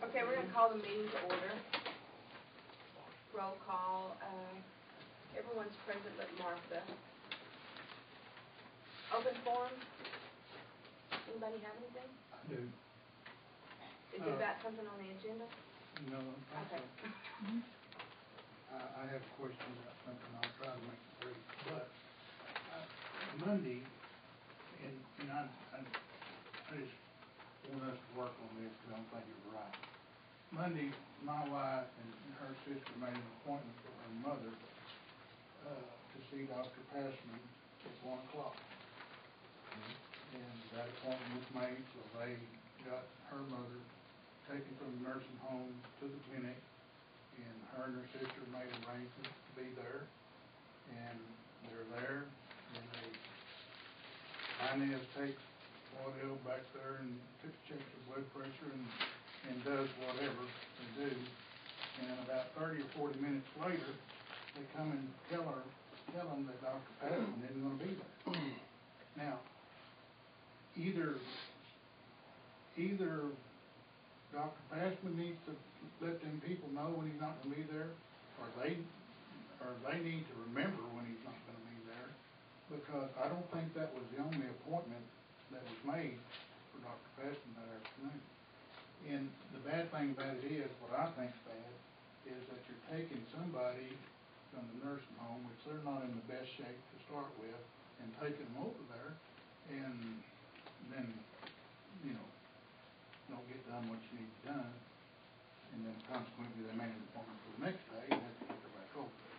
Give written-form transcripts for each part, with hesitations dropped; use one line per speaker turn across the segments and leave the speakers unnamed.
Okay, we're going to call the meeting to order. Roll call. Everyone's present but Martha. Open forum. Anybody have anything?
I do.
Is that something on the agenda?
No.
Okay.
I have a question about something. I'll try to make it brief. But Monday, and I just want us to work on this because I don't think it's right. Monday, my wife and her sister made an appointment for her mother to see Dr. Passman at 1 o'clock. And that appointment was made, so they got her mother taken from the nursing home to the clinic, and her and her sister made arrangements to be there. And they're there, and Inez takes Waddell back there and checks her blood pressure and does whatever they do. And about 30 or 40 minutes later, they come and tell them that Dr. Passman isn't going to be there. Now, either Dr. Passman needs to let them people know when he's not going to be there, or they need to remember when he's not going to be there, because I don't think that was the only appointment that was made for Dr. Passman that afternoon. And the bad thing about it is, what I think's bad, is that you're taking somebody from the nursing home, which they're not in the best shape to start with, and taking them over there, and then, you know, don't get done what you need done, and then consequently they make an appointment for the next day and have to get her back over there.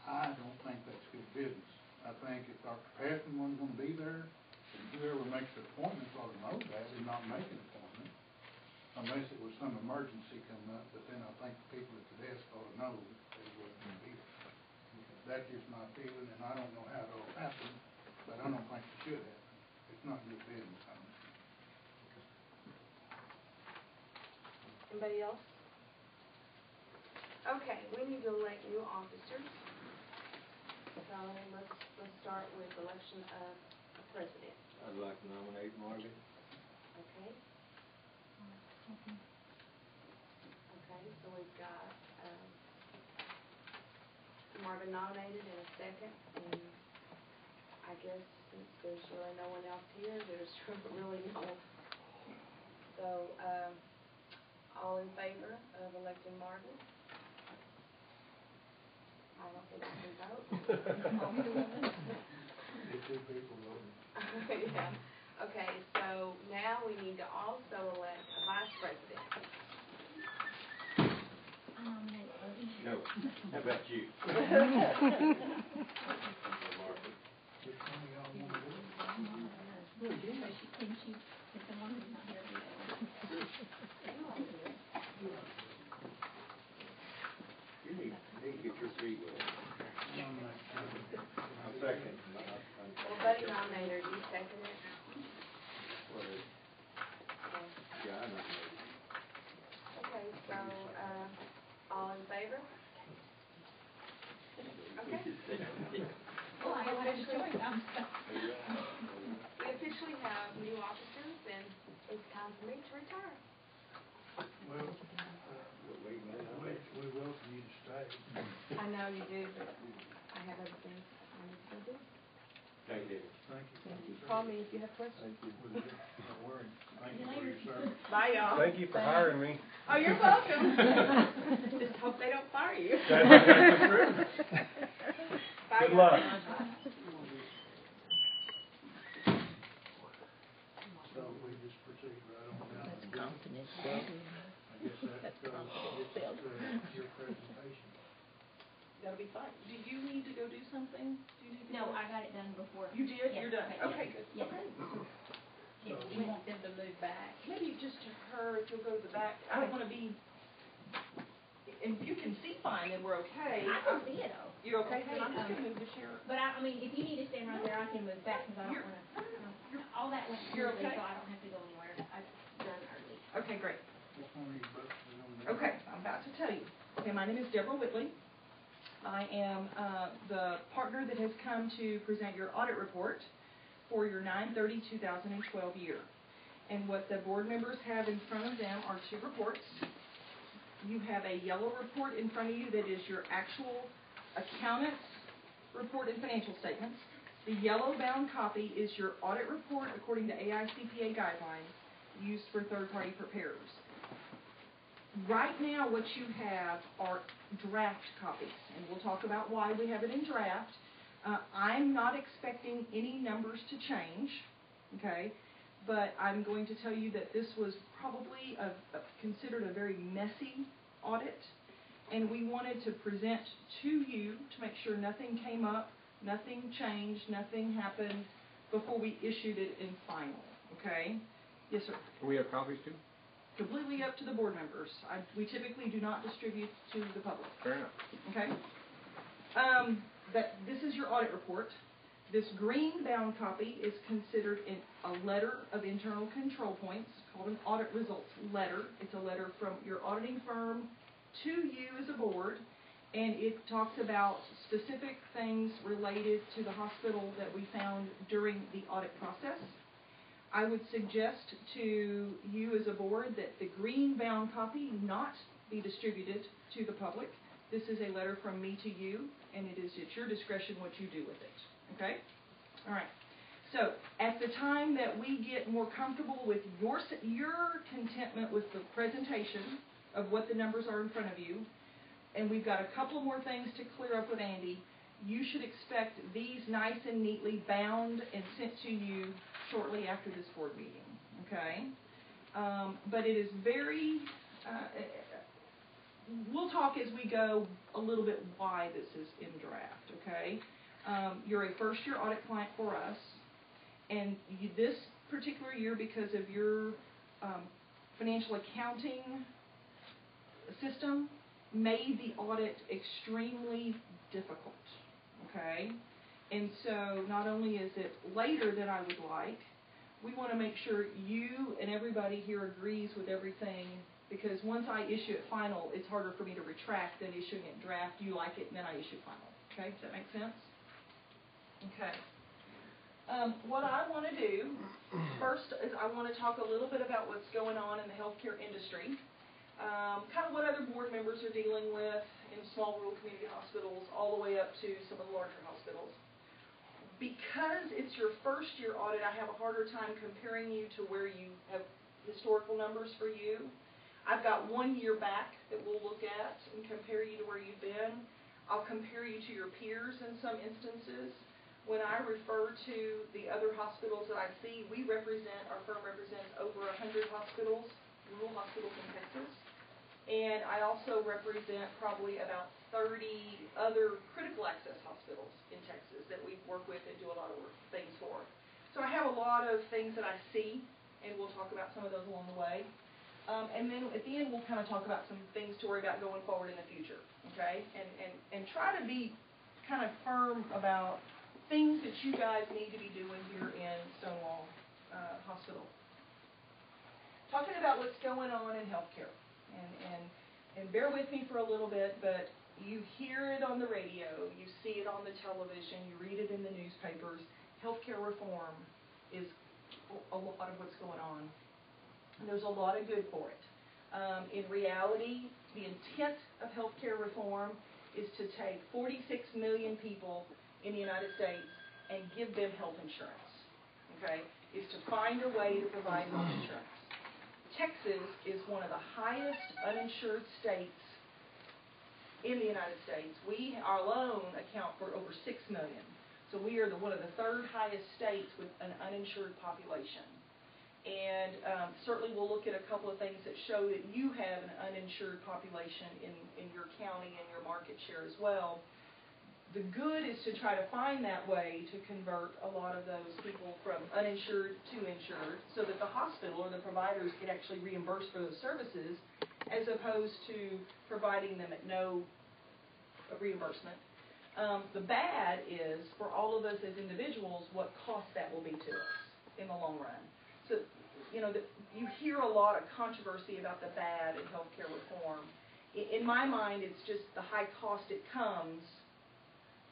I don't think that's good business. I think if Dr. Passman wasn't going to be there, then whoever makes the appointment ought to know that and not make an appointment, unless it was some emergency coming up, but then I think the people at the desk ought to know that he wasn't going to be there. That's just my feeling, and I don't know how it'll happen, but I don't think it should happen. It's not good business.
Anybody else? Okay, we need to elect new officers. So let's start with election of a president.
I'd like to nominate Marvin.
Okay. Okay, so we've got Marvin nominated in a second, and I guess since there's really no one else here, there's really no. So, all in favor of electing Marvin? I don't think I can vote.
Two people voting.
Yeah. Okay, so now we need to also elect a vice president.
I nominate Odie.
No. How about you?
Which one of y'all want to do it?
She thinks she's the one who's not here.
You need to get your feet wet. I'll second.
Well, Buddy nominated, you second it?
Well, yeah, I nominate.
Okay, so, all in favor? Okay.
Well, I want to join them.
We officially have new officers, and it's time for me to retire.
Well,
Wait,
we welcome you to stay.
I know you do, but I have other things I need to do.
Thank you.
Thank you.
Call me if you have questions.
Don't worry. Thank you for your service.
Bye, y'all.
Thank you for hiring me.
Oh, you're welcome. Just hope they don't fire you.
That's true.
Bye,
Good
y'all.
luck.
So we just proceed right on down.
That's confidence.
I guess that goes with your presentation.
That'll be fine.
Do you need to go do something? Do you need to
No,
go?
I got it done before.
You did?
Yes,
You're done?
okay.
Okay, good.
Yes.
Okay.
Yes, we want them to move back.
Maybe just to her, if you'll go to the back. I don't want to be, if you can see fine, then we're okay.
I can see it all.
You're okay?
Okay,
Then I'm just going to move this here.
But I mean, if you need to stand right there, I can move back because I don't want to. All that went
You're
smoothly,
okay?
so I don't have to go anywhere. I've done early.
Okay, great.
Which one of you books is on there?
Okay, I'm about to tell you. Okay, my name is Deborah Whitley. I am the partner that has come to present your audit report for your 9/30/2012 year. And what the board members have in front of them are two reports. you have a yellow report in front of you that is your actual accountant's report and financial statements. The yellow bound copy is your audit report according to AICPA guidelines used for third-party preparers. Right now, what you have are draft copies, and we'll talk about why we have it in draft. I'm not expecting any numbers to change, okay? But I'm going to tell you that this was probably considered a very messy audit, and we wanted to present to you to make sure nothing came up, nothing changed, nothing happened before we issued it in final, okay? Yes, sir.
We have copies too?
Completely up to the board members. We typically do not distribute to the public.
Fair enough.
Okay? This is your audit report. This green bound copy is considered a letter of internal control points called an audit results letter. It's a letter from your auditing firm to you as a board, and it talks about specific things related to the hospital that we found during the audit process. I would suggest to you as a board that the green bound copy not be distributed to the public. This is a letter from me to you, and it is at your discretion what you do with it. Okay? All right. So at the time that we get more comfortable with your contentment with the presentation of what the numbers are in front of you, and we've got a couple more things to clear up with Andy, you should expect these nice and neatly bound and sent to you shortly after this board meeting, okay? But it is very, we'll talk as we go a little bit why this is in draft, okay? You're a first-year audit client for us, and this particular year, because of your financial accounting system, made the audit extremely difficult, okay? And so not only is it later than I would like, we want to make sure you and everybody here agrees with everything, because once I issue it final, it's harder for me to retract than issuing it draft. You like it, and then I issue final. Okay, does that make sense? Okay. What I want to do first is I want to talk a little bit about what's going on in the healthcare industry, kind of what other board members are dealing with in small rural community hospitals, all the way up to some of the larger hospitals. Because it's your first year audit, I have a harder time comparing you to where you have historical numbers for you. I've got 1 year back that we'll look at and compare you to where you've been. I'll compare you to your peers in some instances. When I refer to the other hospitals that I see, our firm represents over 100 hospitals, rural hospitals in Texas. And I also represent probably about 30 other critical access hospitals in Texas that we work with and do a lot of things for. So I have a lot of things that I see, and we'll talk about some of those along the way. And then at the end, we'll kind of talk about some things to worry about going forward in the future, okay? And try to be kind of firm about things that you guys need to be doing here in Stonewall Hospital. Talking about what's going on in healthcare. And bear with me for a little bit, but you hear it on the radio, you see it on the television, you read it in the newspapers. Healthcare reform is a lot of what's going on. And there's a lot of good for it. In reality, the intent of healthcare reform is to take 46 million people in the United States and give them health insurance, okay? Is to find a way to provide health insurance. Texas is one of the highest uninsured states in the United States. We alone account for over 6 million. So we are one of the third highest states with an uninsured population. And certainly we'll look at a couple of things that show that you have an uninsured population in your county and your market share as well. The good is to try to find that way to convert a lot of those people from uninsured to insured so that the hospital or the providers can actually reimburse for those services as opposed to providing them at no reimbursement. The bad is, for all of us as individuals, what cost that will be to us in the long run. So, you know, you hear a lot of controversy about the bad in healthcare reform. In my mind, it's just the high cost it comes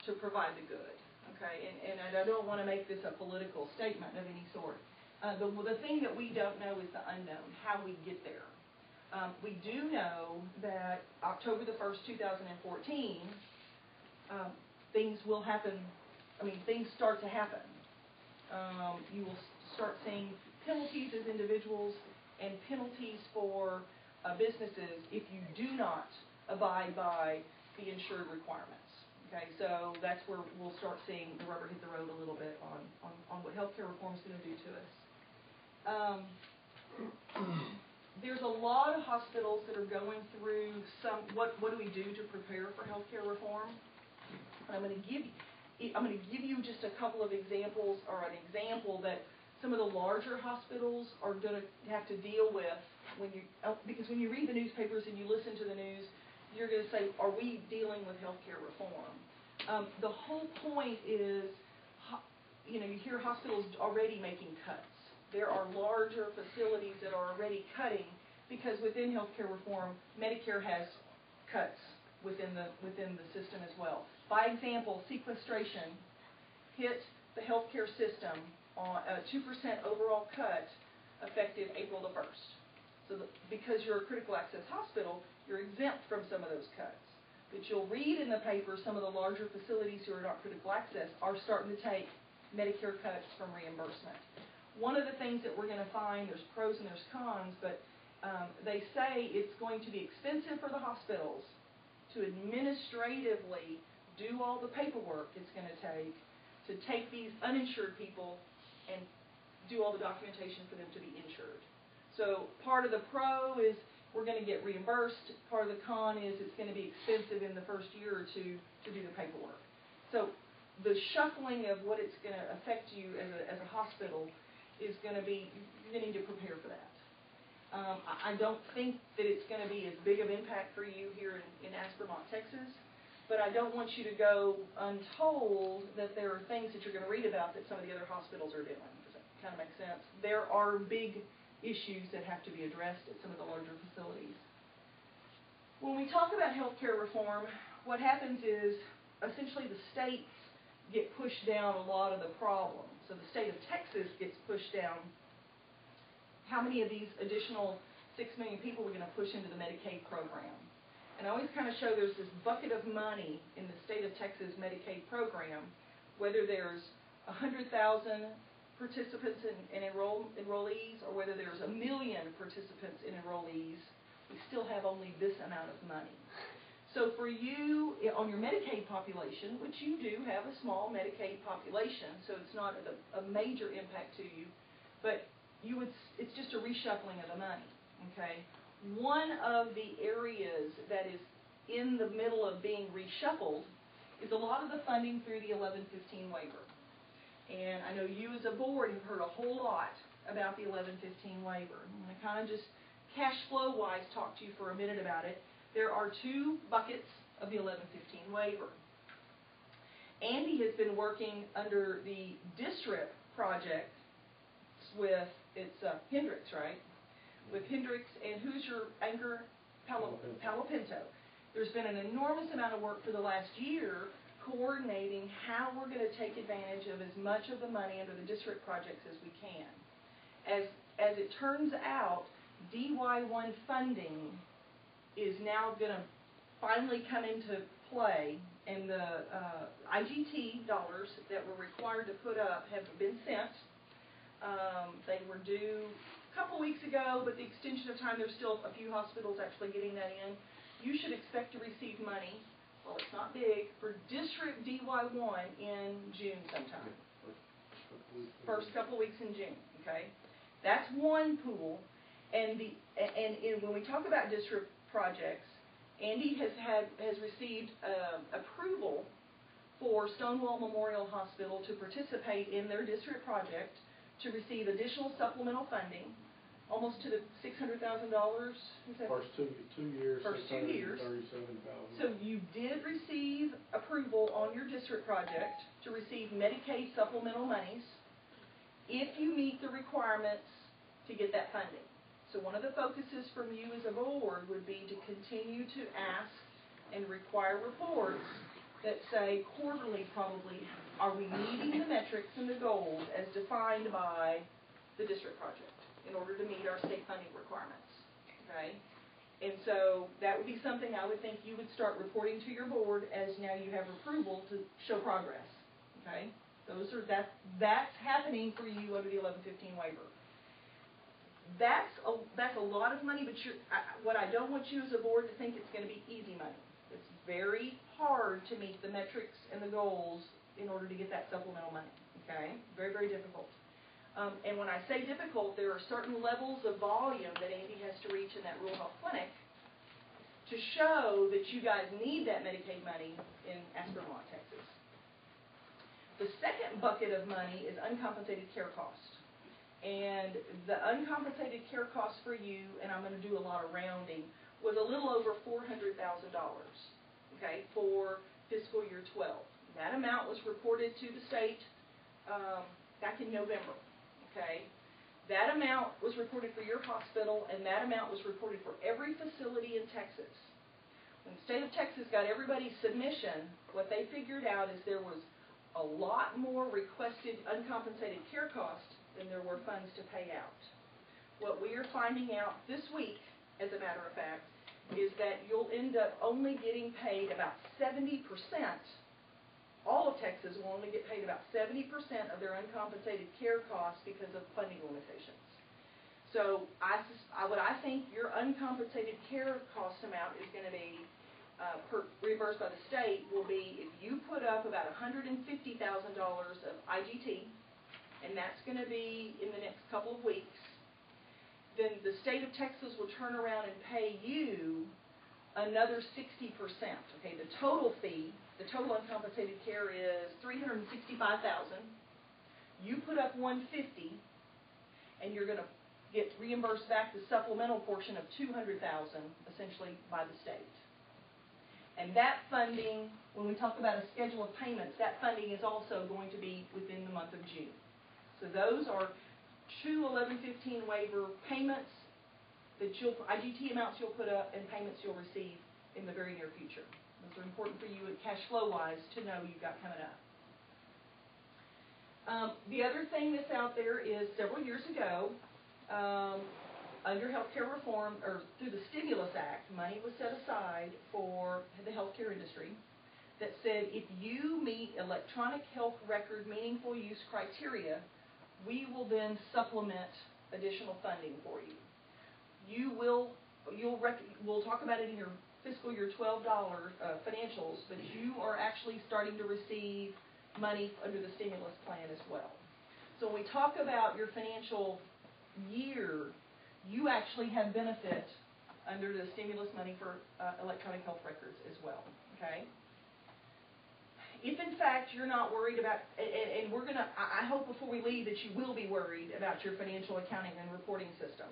to provide the good, okay? And I don't want to make this a political statement of any sort. The thing that we don't know is the unknown, how we get there. We do know that October the 1st, 2014, things will happen, things start to happen. You will start seeing penalties as individuals and penalties for businesses if you do not abide by the insured requirements. Okay, so that's where we'll start seeing the rubber hit the road a little bit on what healthcare reform is going to do to us. There's a lot of hospitals that are going through what do we do to prepare for healthcare reform? And I'm going to give you just a couple of examples, or an example that some of the larger hospitals are going to have to deal with because when you read the newspapers and you listen to the news, you're going to say, are we dealing with healthcare reform? The whole point is, you hear hospitals already making cuts. There are larger facilities that are already cutting because within healthcare reform, Medicare has cuts within the system as well. By example, sequestration hit the healthcare system on a 2% overall cut effective April the 1st. So because you're a critical access hospital, you're exempt from some of those cuts. But you'll read in the paper some of the larger facilities who are not critical access are starting to take Medicare cuts from reimbursement. One of the things that we're going to find, there's pros and there's cons, but they say it's going to be expensive for the hospitals to administratively do all the paperwork it's going to take these uninsured people and do all the documentation for them to be insured. So part of the pro is we're going to get reimbursed. Part of the con is it's going to be expensive in the first year or two to do the paperwork. So the shuffling of what it's going to affect you as a hospital is going to be, you're going to need to prepare for that. I don't think that it's going to be as big of impact for you here in Aspermont, Texas, but I don't want you to go untold that there are things that you're going to read about that some of the other hospitals are doing. Does that kind of make sense? There are big issues that have to be addressed at some of the larger facilities. When we talk about healthcare reform, what happens is essentially the states get pushed down a lot of the problems. So the state of Texas gets pushed down. How many of these additional 6 million people we're going to push into the Medicaid program? And I always kind of show there's this bucket of money in the state of Texas Medicaid program, whether there's 100,000 participants and enrollees, or whether there's 1 million participants and enrollees, we still have only this amount of money. So for you, on your Medicaid population, which you do have a small Medicaid population, so it's not a major impact to you, but it's just a reshuffling of the money, okay? One of the areas that is in the middle of being reshuffled is a lot of the funding through the 1115 waiver. And I know you as a board have heard a whole lot about the 1115 waiver. I'm going to kind of just cash flow-wise talk to you for a minute about it. There are 2 buckets of the 1115 waiver. Andy has been working under the district project with, it's Hendricks, right? With Hendricks, and who's your anchor? Palo Pinto. There's been an enormous amount of work for the last year coordinating how we're going to take advantage of as much of the money under the district projects as we can. As it turns out, DY1 funding is now going to finally come into play, and the IGT dollars that were required to put up have been sent. They were due a couple weeks ago, but the extension of time, there's still a few hospitals actually getting that in. You should expect to receive money, well, it's not big, for District DY1 in June sometime. First couple weeks in June, okay? That's one pool. And when we talk about district projects, Andy has received approval for Stonewall Memorial Hospital to participate in their district project to receive additional supplemental funding, almost to the $600,000.
First two years,
First 2 years.
$637,000.
So you did receive approval on your district project to receive Medicaid supplemental monies if you meet the requirements to get that funding. So one of the focuses from you as a board would be to continue to ask and require reports that say quarterly probably, are we meeting the metrics and the goals as defined by the district project in order to meet our state funding requirements, okay? And so that would be something I would think you would start reporting to your board as now you have approval to show progress, okay? That's happening for you under the 1115 waiver. That's a lot of money, but what I don't want you as a board to think it's going to be easy money. It's very hard to meet the metrics and the goals in order to get that supplemental money, okay? Very, very difficult. And when I say difficult, there are certain levels of volume that Andy has to reach in that rural health clinic to show that you guys need that Medicaid money in Aspenmont, Texas. The second bucket of money is uncompensated care cost. And the uncompensated care cost for you, and I'm going to do a lot of rounding, was a little over $400,000, okay, for fiscal year 12. That amount was reported to the state back in November. Okay, that amount was reported for your hospital, and that amount was reported for every facility in Texas. When the state of Texas got everybody's submission, what they figured out is there was a lot more requested uncompensated care costs than there were funds to pay out. What we are finding out this week, as a matter of fact, is that you'll end up only getting paid about 70%. All of Texas will only get paid about 70% of their uncompensated care costs because of funding limitations. So what I think your uncompensated care cost amount is going to be reimbursed by the state will be if you put up about $150,000 of IGT, and that's going to be in the next couple of weeks, then the state of Texas will turn around and pay you another 60%. Okay, the total fee, the total uncompensated care is $365,000. You put up $150,000, and you're going to get reimbursed back the supplemental portion of $200,000, essentially by the state. And that funding, when we talk about a schedule of payments, that funding is also going to be within the month of June. So those are two 1115 waiver payments that IGT amounts you'll put up and payments you'll receive in the very near future. Those are important for you cash flow-wise to know you've got coming up. The other thing that's out there is several years ago, under healthcare reform, or through the Stimulus Act, money was set aside for the healthcare industry that said if you meet electronic health record meaningful use criteria, we will then supplement additional funding for you. We'll talk about it in your fiscal year 12 financials, but you are actually starting to receive money under the stimulus plan as well. So when we talk about your financial year, you actually have benefit under the stimulus money for electronic health records as well, okay? If in fact you're not worried about, and we're gonna, I hope before we leave that you will be worried about your financial accounting and reporting system.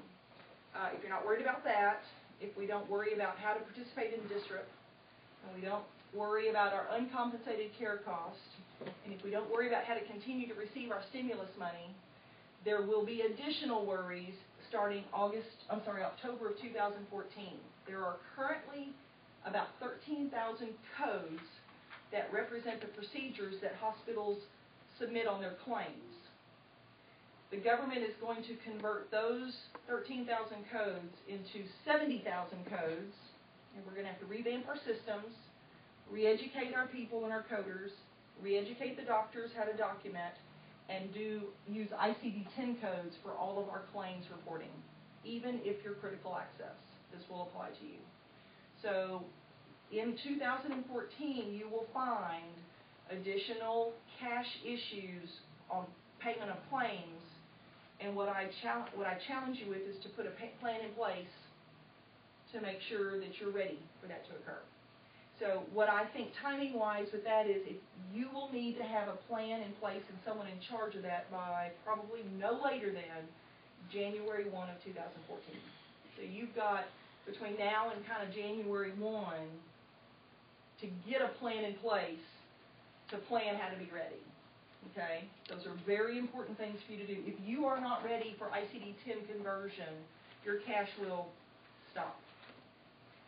If you're not worried about that, if we don't worry about how to participate in district, and we don't worry about our uncompensated care cost, and if we don't worry about how to continue to receive our stimulus money, there will be additional worries starting October of 2014. There are currently about 13,000 codes that represent the procedures that hospitals submit on their claims. The government is going to convert those 13,000 codes into 70,000 codes, and we're going to have to revamp our systems, re-educate our people and our coders, re-educate the doctors how to document, and use ICD-10 codes for all of our claims reporting, even if you're critical access. This will apply to you. So in 2014, you will find additional cash issues on payment of claims, and what I challenge you with is to put a plan in place to make sure that you're ready for that to occur. So what I think timing-wise with that is if you will need to have a plan in place and someone in charge of that by probably no later than January 1 of 2014. So you've got between now and kind of January 1 to get a plan in place to plan how to be ready. Okay? Those are very important things for you to do. If you are not ready for ICD-10 conversion, your cash will stop.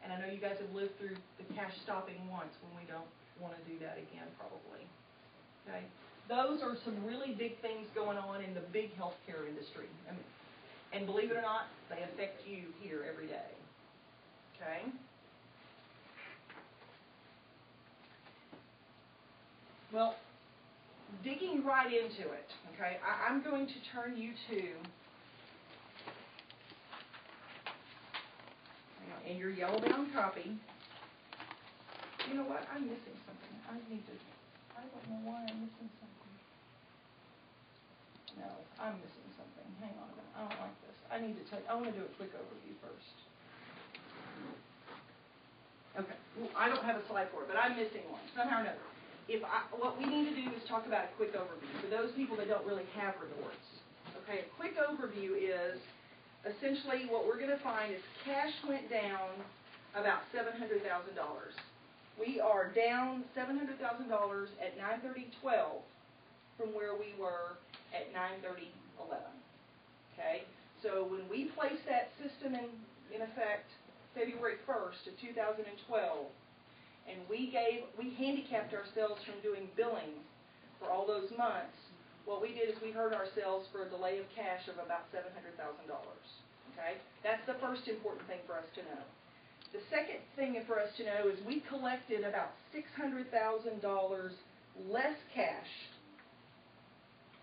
And I know you guys have lived through the cash stopping once when we don't want to do that again, probably. Okay? Those are some really big things going on in the big healthcare industry. And believe it or not, they affect you here every day. Well, digging right into it, okay, I'm going to turn you to, hang on, in your yellow bound copy. You know what, I'm missing something. I don't know why I'm missing something. No, I'm missing something. Hang on a minute, I don't like this. I want to do a quick overview first. Okay, well, I don't have a slide for it, but I'm missing one, somehow or another. What we need to do is talk about a quick overview for those people that don't really have reports. Okay, a quick overview is essentially what we're going to find is cash went down about $700,000. We are down $700,000 at 9/30/12 from where we were at 9/30/11. Okay, so when we placed that system in effect February 1st of 2012, and we handicapped ourselves from doing billing for all those months, what we did is we hurt ourselves for a delay of cash of about $700,000. Okay? That's the first important thing for us to know. The second thing for us to know is we collected about $600,000 less cash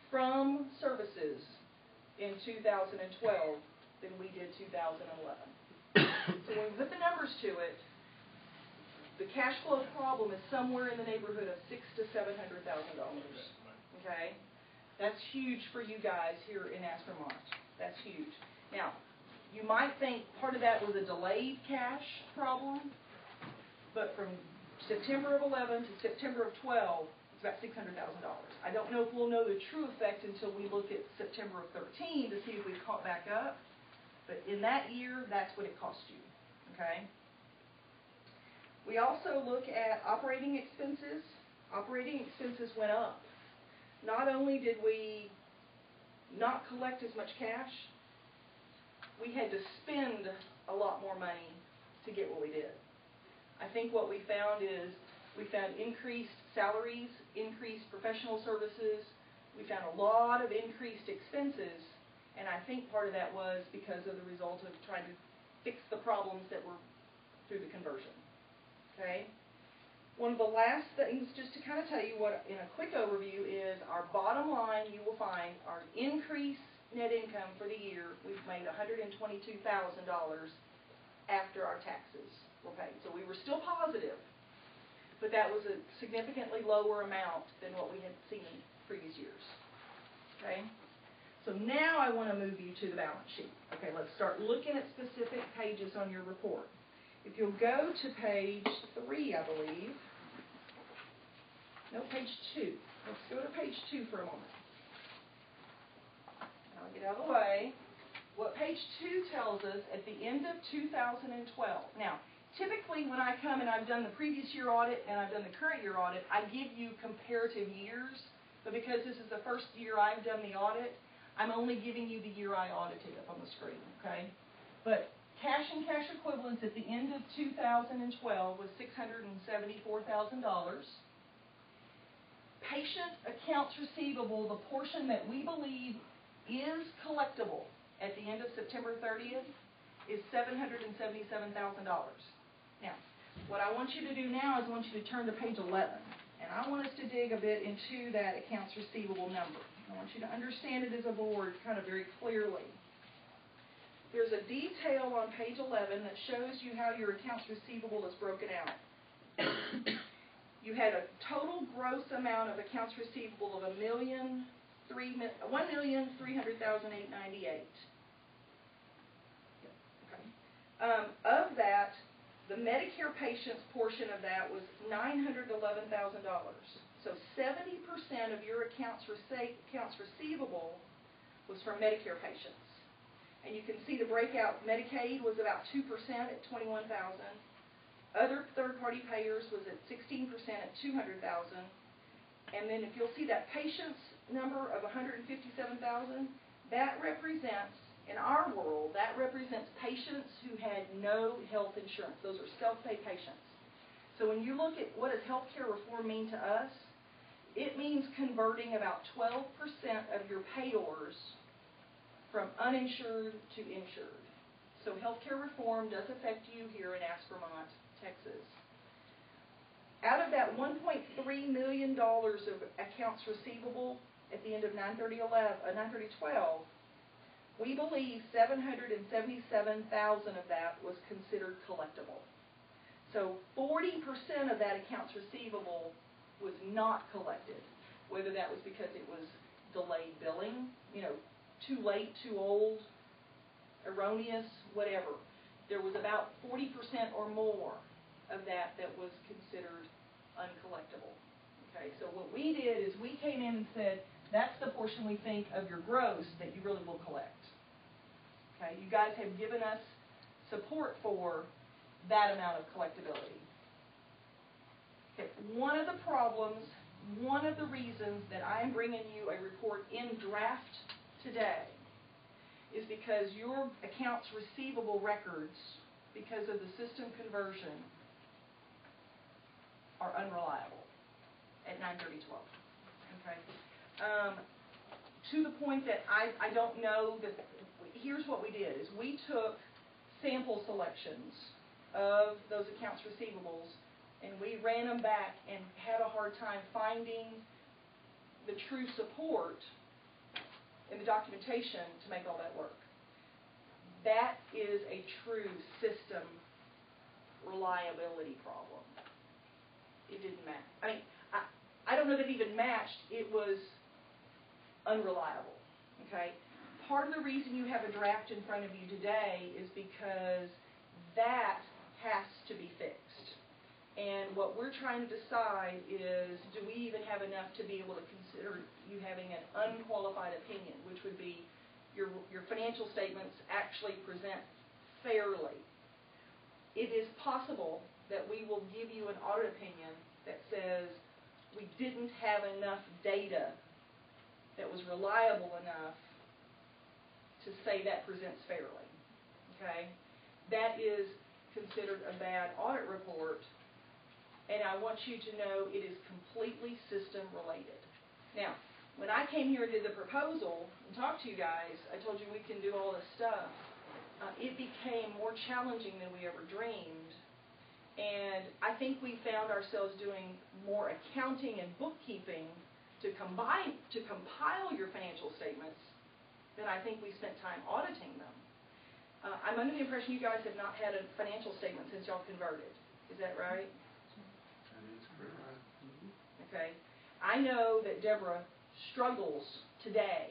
from services in 2012 than we did 2011. So when we put the numbers to it, the cash flow problem is somewhere in the neighborhood of $600,000 to $700,000. Okay, that's huge for you guys here in Aspermont. That's huge. Now, you might think part of that was a delayed cash problem, but from September of 11 to September of 12, it's about $600,000. I don't know if we'll know the true effect until we look at September of 13 to see if we've caught back up. But in that year, that's what it cost you. Okay. We also look at operating expenses. Operating expenses went up. Not only did we not collect as much cash, we had to spend a lot more money to get what we did. I think what we found is we found increased salaries, increased professional services. We found a lot of increased expenses, and I think part of that was because of the result of trying to fix the problems that were through the conversion. Okay? One of the last things, just to kind of tell you what, in a quick overview, is our bottom line, you will find our increased net income for the year, we've made $122,000 after our taxes were paid. So we were still positive, but that was a significantly lower amount than what we had seen in previous years. Okay? So now I want to move you to the balance sheet. Okay, let's start looking at specific pages on your report. If you'll go to page 3, I believe. No, page 2. Let's go to page 2 for a moment. I'll get out of the way. What page 2 tells us at the end of 2012. Now, typically when I come and I've done the previous year audit and I've done the current year audit, I give you comparative years. But because this is the first year I've done the audit, I'm only giving you the year I audited up on the screen, okay? But cash and cash equivalents at the end of 2012 was $674,000. Patient accounts receivable, the portion that we believe is collectible at the end of September 30th, is $777,000. Now, what I want you to do now is I want you to turn to page 11, and I want us to dig a bit into that accounts receivable number. I want you to understand it as a board kind of very clearly. There's a detail on page 11 that shows you how your accounts receivable is broken out. You had a total gross amount of accounts receivable of $1,300,898. Okay. Of that, the Medicare patients portion of that was $911,000. So 70% of your accounts receivable was from Medicare patients. And you can see the breakout. Medicaid was about 2% at $21,000. Other third-party payers was at 16% at $200,000. And then if you'll see that patients number of $157,000, that represents, in our world, that represents patients who had no health insurance. Those are self-pay patients. So when you look at what does healthcare reform mean to us, it means converting about 12% of your payors from uninsured to insured. So healthcare reform does affect you here in Aspermont, Texas. Out of that $1.3 million of accounts receivable at the end of 9/30/12, we believe $777,000 of that was considered collectible. So 40% of that accounts receivable was not collected, whether that was because it was delayed billing, too late, too old, erroneous, whatever. There was about 40% or more of that was considered uncollectible. Okay, so what we did is we came in and said, that's the portion we think of your gross that you really will collect. Okay, you guys have given us support for that amount of collectability. Okay, one of the problems, one of the reasons that I am bringing you a report in draft today is because your accounts receivable records, because of the system conversion, are unreliable at 9/30/12. Okay, to the point that I don't know that. Here's what we did: is we took sample selections of those accounts receivables, and we ran them back and had a hard time finding the true support in the documentation to make all that work. That is a true system reliability problem. It didn't match. I mean, I don't know that it even matched. It was unreliable. Okay? Part of the reason you have a draft in front of you today is because that has to be fixed. And what we're trying to decide is, do we even have enough to be able to consider you having an unqualified opinion, which would be your financial statements actually present fairly. It is possible that we will give you an audit opinion that says we didn't have enough data that was reliable enough to say that presents fairly. Okay? That is considered a bad audit report, and I want you to know it is completely system related. Now, when I came here and did the proposal and talked to you guys, I told you we can do all this stuff. It became more challenging than we ever dreamed, and I think we found ourselves doing more accounting and bookkeeping to compile your financial statements than I think we spent time auditing them. I'm under the impression you guys have not had a financial statement since y'all converted. Is that right?
That is correct.
Okay. I know that Deborah struggles today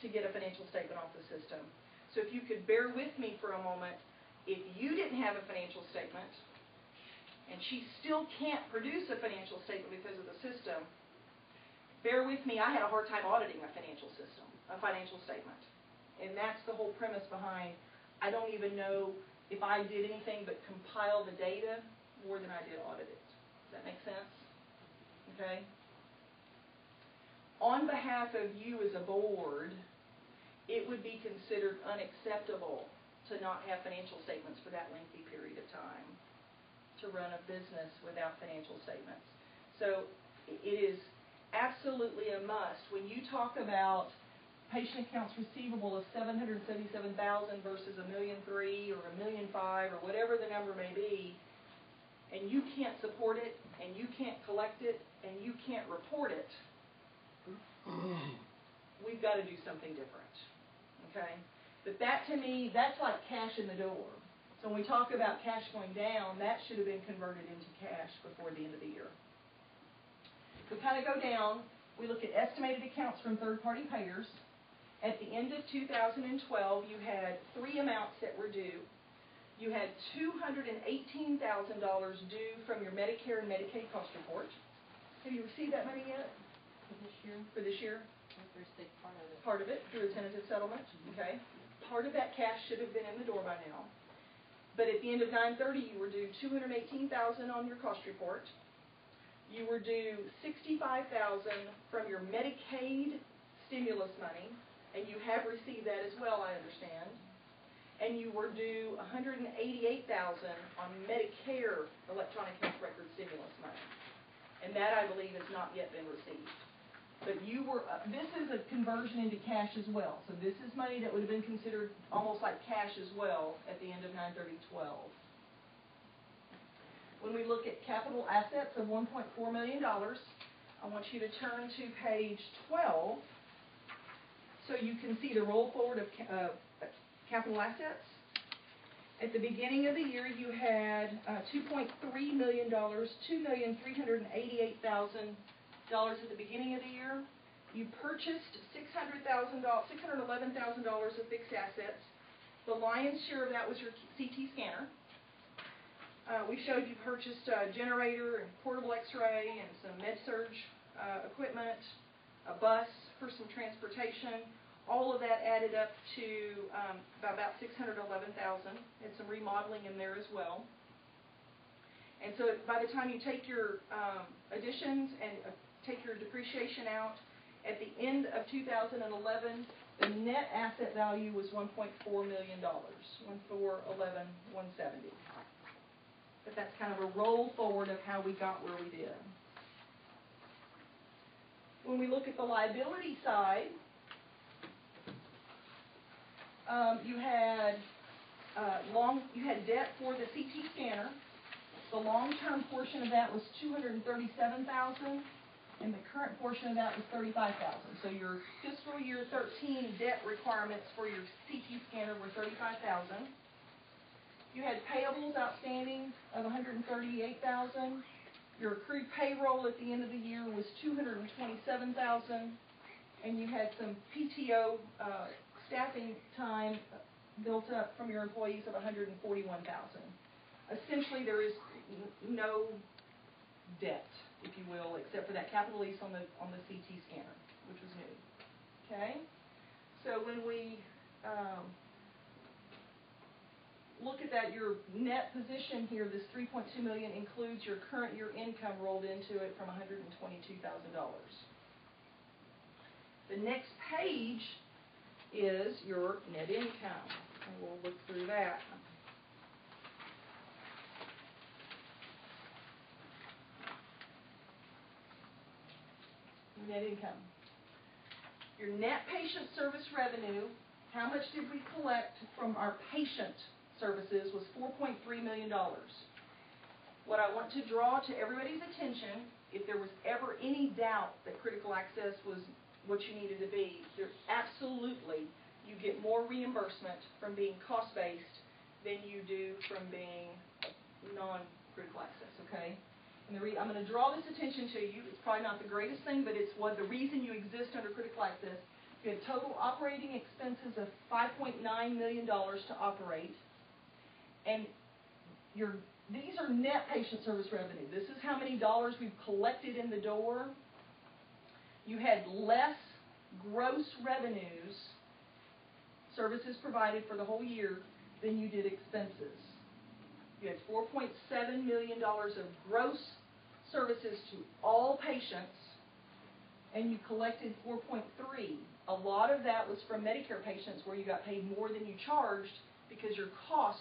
to get a financial statement off the system. So if you could bear with me for a moment, if you didn't have a financial statement, and she still can't produce a financial statement because of the system, bear with me, I had a hard time auditing a financial statement. And that's the whole premise behind, I don't even know if I did anything but compile the data more than I did audit it. Does that make sense? Okay? On behalf of you as a board, it would be considered unacceptable to not have financial statements for that lengthy period of time, to run a business without financial statements. So it is absolutely a must. When you talk about patient accounts receivable of $777,000 versus $1.3 million or $1.5 million or whatever the number may be, and you can't support it, and you can't collect it, and you can't report it, we've got to do something different. Okay? But that, to me, that's like cash in the door. So when we talk about cash going down, that should have been converted into cash before the end of the year. We kind of go down. We look at estimated accounts from third-party payers. At the end of 2012, you had three amounts that were due. You had $218,000 due from your Medicare and Medicaid cost report. Have you received that money yet?
For this year?
For this year?
There's a big part of it.
Part of it through a tentative settlement. Okay. Part of that cash should have been in the door by now. But at the end of 9/30, you were due $218,000 on your cost report. You were due $65,000 from your Medicaid stimulus money, and you have received that as well, I understand. And you were due $188,000 on Medicare electronic health record stimulus money, and that I believe has not yet been received. But you were, this is a conversion into cash as well. So this is money that would have been considered almost like cash as well at the end of 9/30/12. When we look at capital assets of $1.4 million, I want you to turn to page 12 so you can see the roll forward of capital assets. At the beginning of the year, you had $2.3 million, $2,388,000 at the beginning of the year. You purchased $611,000 of fixed assets. The lion's share of that was your CT scanner. We showed you purchased a generator and portable x-ray and some med-surg equipment, a bus for some transportation. All of that added up to about $611,000 and some remodeling in there as well. And so by the time you take your additions and take your depreciation out, at the end of 2011, the net asset value was $1.4 million, $1,411,170. But that's kind of a roll forward of how we got where we did. When we look at the liability side, you had debt for the CT scanner. The long-term portion of that was $237,000, and the current portion of that was $35,000. So your fiscal year 13 debt requirements for your CT scanner were $35,000. You had payables outstanding of $138,000. Your accrued payroll at the end of the year was $227,000, and you had some PTO staffing time built up from your employees of $141,000. Essentially, there is no debt, if you will, except for that capital lease on the CT scanner, which was new. Okay, so when we look at that, your net position here, this $3.2 million includes your current year income rolled into it from $122,000. The next page is your net income, and we'll look through that. Net income. Your net patient service revenue, how much did we collect from our patient services, was $4.3 million. What I want to draw to everybody's attention, if there was ever any doubt that critical access was what you needed to be, there's absolutely, you get more reimbursement from being cost-based than you do from being non-critical access, okay? And I'm going to draw this attention to you. It's probably not the greatest thing, but it's the reason you exist under critical access. You had total operating expenses of $5.9 million to operate. And these are net patient service revenue. This is how many dollars we've collected in the door. You had less gross revenues, services provided for the whole year, than you did expenses. You had $4.7 million of gross services to all patients, and you collected $4.3 million. A lot of that was from Medicare patients where you got paid more than you charged because your cost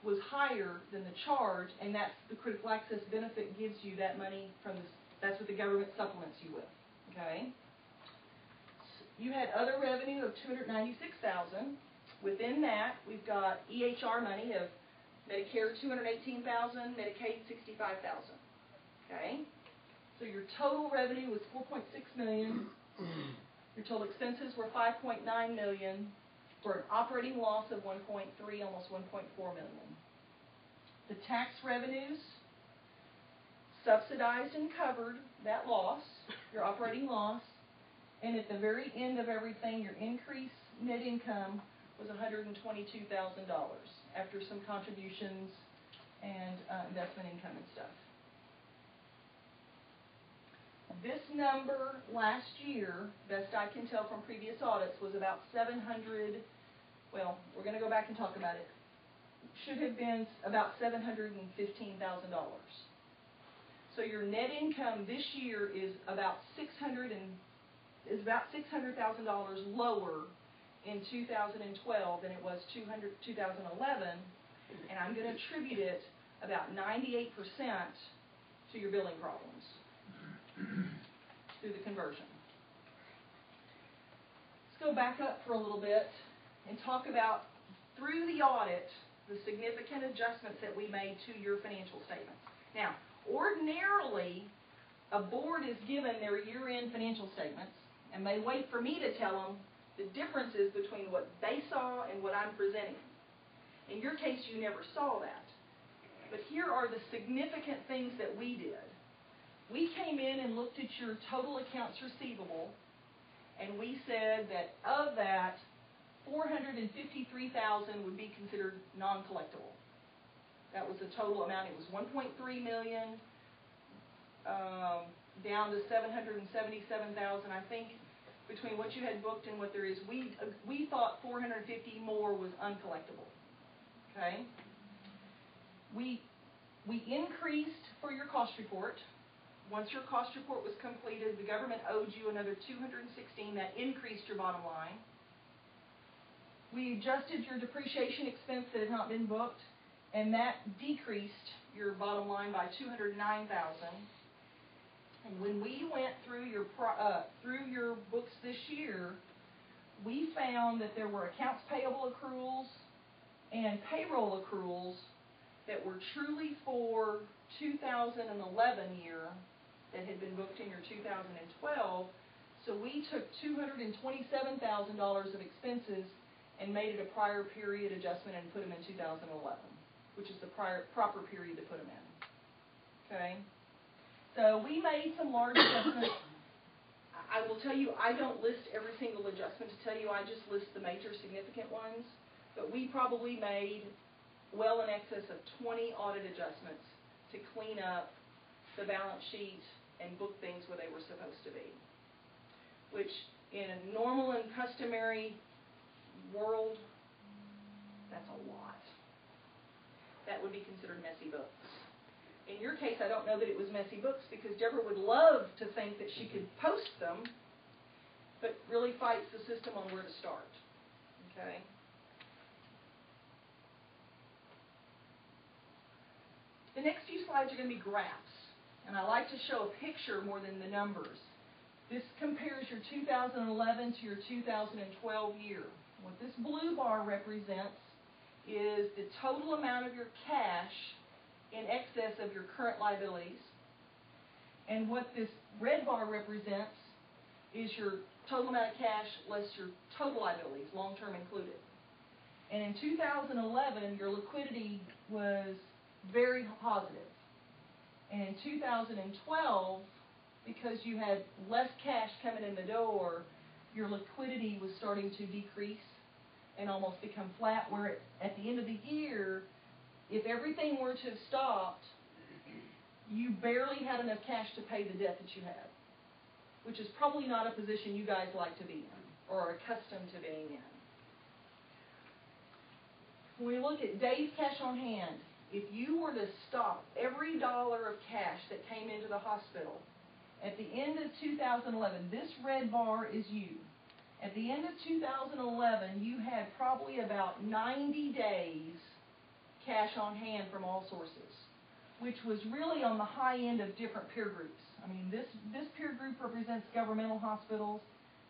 was higher than the charge, and that's the critical access benefit gives you that money from this. That's what the government supplements you with. Okay. You had other revenue of $296,000. Within that, we've got EHR money of Medicare $218,000, Medicaid $65,000. Okay. So your total revenue was $4.6 million. Your total expenses were $5.9 million. For an operating loss of $1.3, almost $1.4 million. The tax revenues subsidized and covered that loss, your operating loss, and at the very end of everything, your increased net income was $122,000 after some contributions and investment income and stuff. This number last year, best I can tell from previous audits, was about $700,000. Well, we're going to go back and talk about it. Should have been about $715,000. So your net income this year is about $600,000 lower in 2012 than it was 2011, and I'm going to attribute it about 98% to your billing problems through the conversion. Let's go back up for a little bit and talk about, through the audit, the significant adjustments that we made to your financial statements. Now, ordinarily, a board is given their year-end financial statements, and they wait for me to tell them the differences between what they saw and what I'm presenting. In your case, you never saw that. But here are the significant things that we did. We came in and looked at your total accounts receivable, and we said that of that, $453,000 would be considered non-collectible. That was the total amount. It was $1.3 million, down to $777,000. I think between what you had booked and what there is, we thought $450 more was uncollectible. Okay. We increased for your cost report. Once your cost report was completed, the government owed you another $216. That increased your bottom line. We adjusted your depreciation expense that had not been booked, and that decreased your bottom line by $209,000. And when we went through your books this year, we found that there were accounts payable accruals and payroll accruals that were truly for 2011 year that had been booked in your 2012. So we took $227,000 of expenses and made it a prior period adjustment and put them in 2011, which is the proper period to put them in. Okay? So we made some large adjustments. I will tell you, I don't list every single adjustment to tell you, I just list the major significant ones. But we probably made well in excess of 20 audit adjustments to clean up the balance sheet and book things where they were supposed to be. Which, in a normal and customary world, that's a lot. That would be considered messy books. In your case, I don't know that it was messy books because Deborah would love to think that she could post them, but really fights the system on where to start. Okay? The next few slides are going to be graphs, and I like to show a picture more than the numbers. This compares your 2011 to your 2012 year. What this blue bar represents is the total amount of your cash in excess of your current liabilities. And what this red bar represents is your total amount of cash less your total liabilities, long-term included. And in 2011, your liquidity was very positive. And in 2012, because you had less cash coming in the door, your liquidity was starting to decrease and almost become flat, where at the end of the year, if everything were to have stopped, you barely had enough cash to pay the debt that you had, which is probably not a position you guys like to be in or are accustomed to being in. When we look at days cash on hand, if you were to stop every dollar of cash that came into the hospital, at the end of 2011, this red bar is you. At the end of 2011, you had probably about 90 days cash on hand from all sources, which was really on the high end of different peer groups. I mean, this peer group represents governmental hospitals.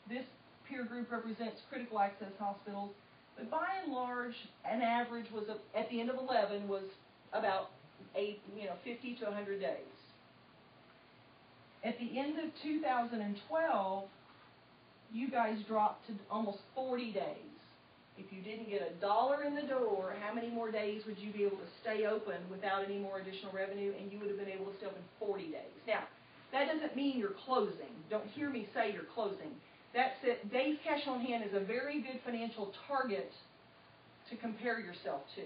This peer group represents critical access hospitals. But by and large, an average was, at the end of 11, was about 50 to 100 days. At the end of 2012, you guys dropped to almost 40 days. If you didn't get a dollar in the door, how many more days would you be able to stay open without any more additional revenue? And you would have been able to stay open 40 days. Now, that doesn't mean you're closing. Don't hear me say you're closing. That's it. Days cash on hand is a very good financial target to compare yourself to.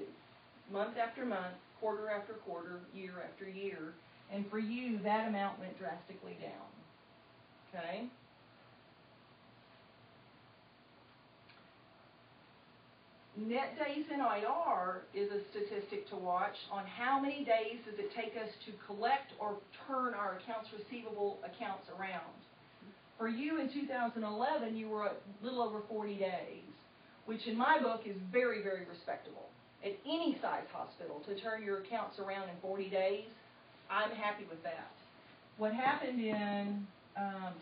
Month after month, quarter after quarter, year after year. And for you, that amount went drastically down. Okay? Net days in IR is a statistic to watch on how many days does it take us to collect or turn our accounts receivable accounts around. For you in 2011, you were a little over 40 days, which in my book is very, very respectable. At any size hospital, to turn your accounts around in 40 days, I'm happy with that. What happened in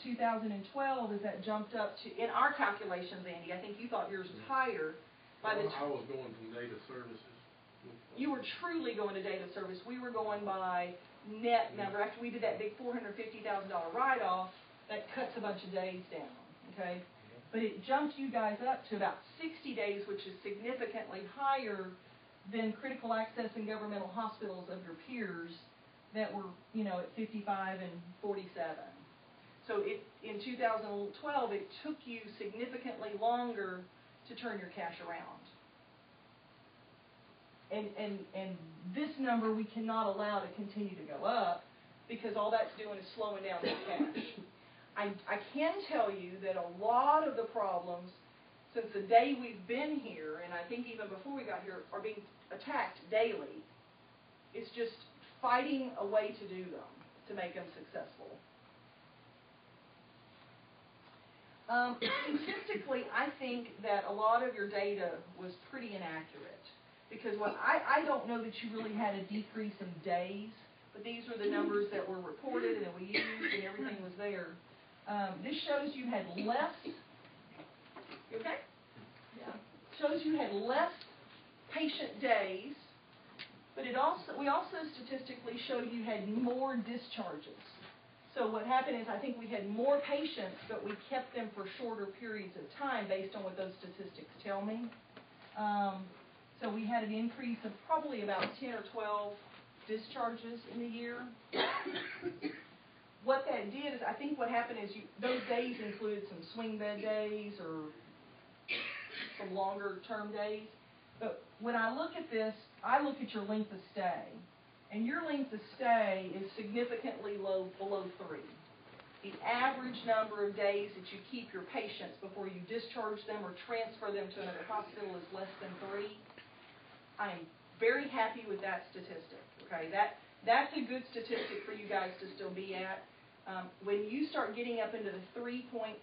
2012 is that jumped up to, in our calculations, Andy, I think you thought yours was higher.
I was going from data services with
you were truly going to data service. We were going by net number. After we did that big $450,000 write-off, that cuts a bunch of days down, okay? But it jumped you guys up to about 60 days, which is significantly higher than critical access and governmental hospitals of your peers that were, at 55 and 47. So in 2012, it took you significantly longer to turn your cash around. And this number we cannot allow to continue to go up because all that's doing is slowing down the cash. I can tell you that a lot of the problems since the day we've been here, and I think even before we got here, are being attacked daily. It's just fighting a way to do them, to make them successful. Statistically, I think that a lot of your data was pretty inaccurate because I don't know that you really had a decrease in days, but these were the numbers that were reported and that we used and everything was there. This shows you had less, you okay? Yeah. Shows you had less patient days, but we also statistically showed you had more discharges. So what happened is I think we had more patients, but we kept them for shorter periods of time based on what those statistics tell me. So we had an increase of probably about 10 or 12 discharges in a year. What that did is I think what happened is those days included some swing bed days or some longer term days. But when I look at this, I look at your length of stay. And your length of stay is significantly below 3. The average number of days that you keep your patients before you discharge them or transfer them to another hospital is less than 3. I'm very happy with that statistic. Okay, that's a good statistic for you guys to still be at. When you start getting up into the 3.5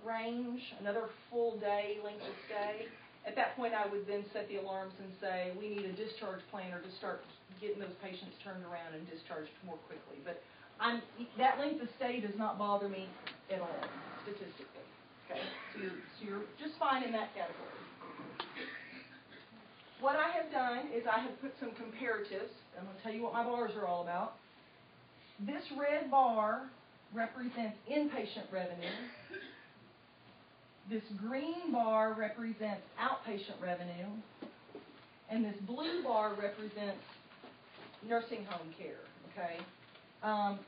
range, another full day length of stay, at that point I would then set the alarms and say we need a discharge planner to start getting those patients turned around and discharged more quickly. But that length of stay does not bother me at all, statistically. Okay, so you're just fine in that category. What I have done is I have put some comparatives. I'm going to tell you what my bars are all about. This red bar represents inpatient revenue. This green bar represents outpatient revenue. And this blue bar represents nursing home care, okay? And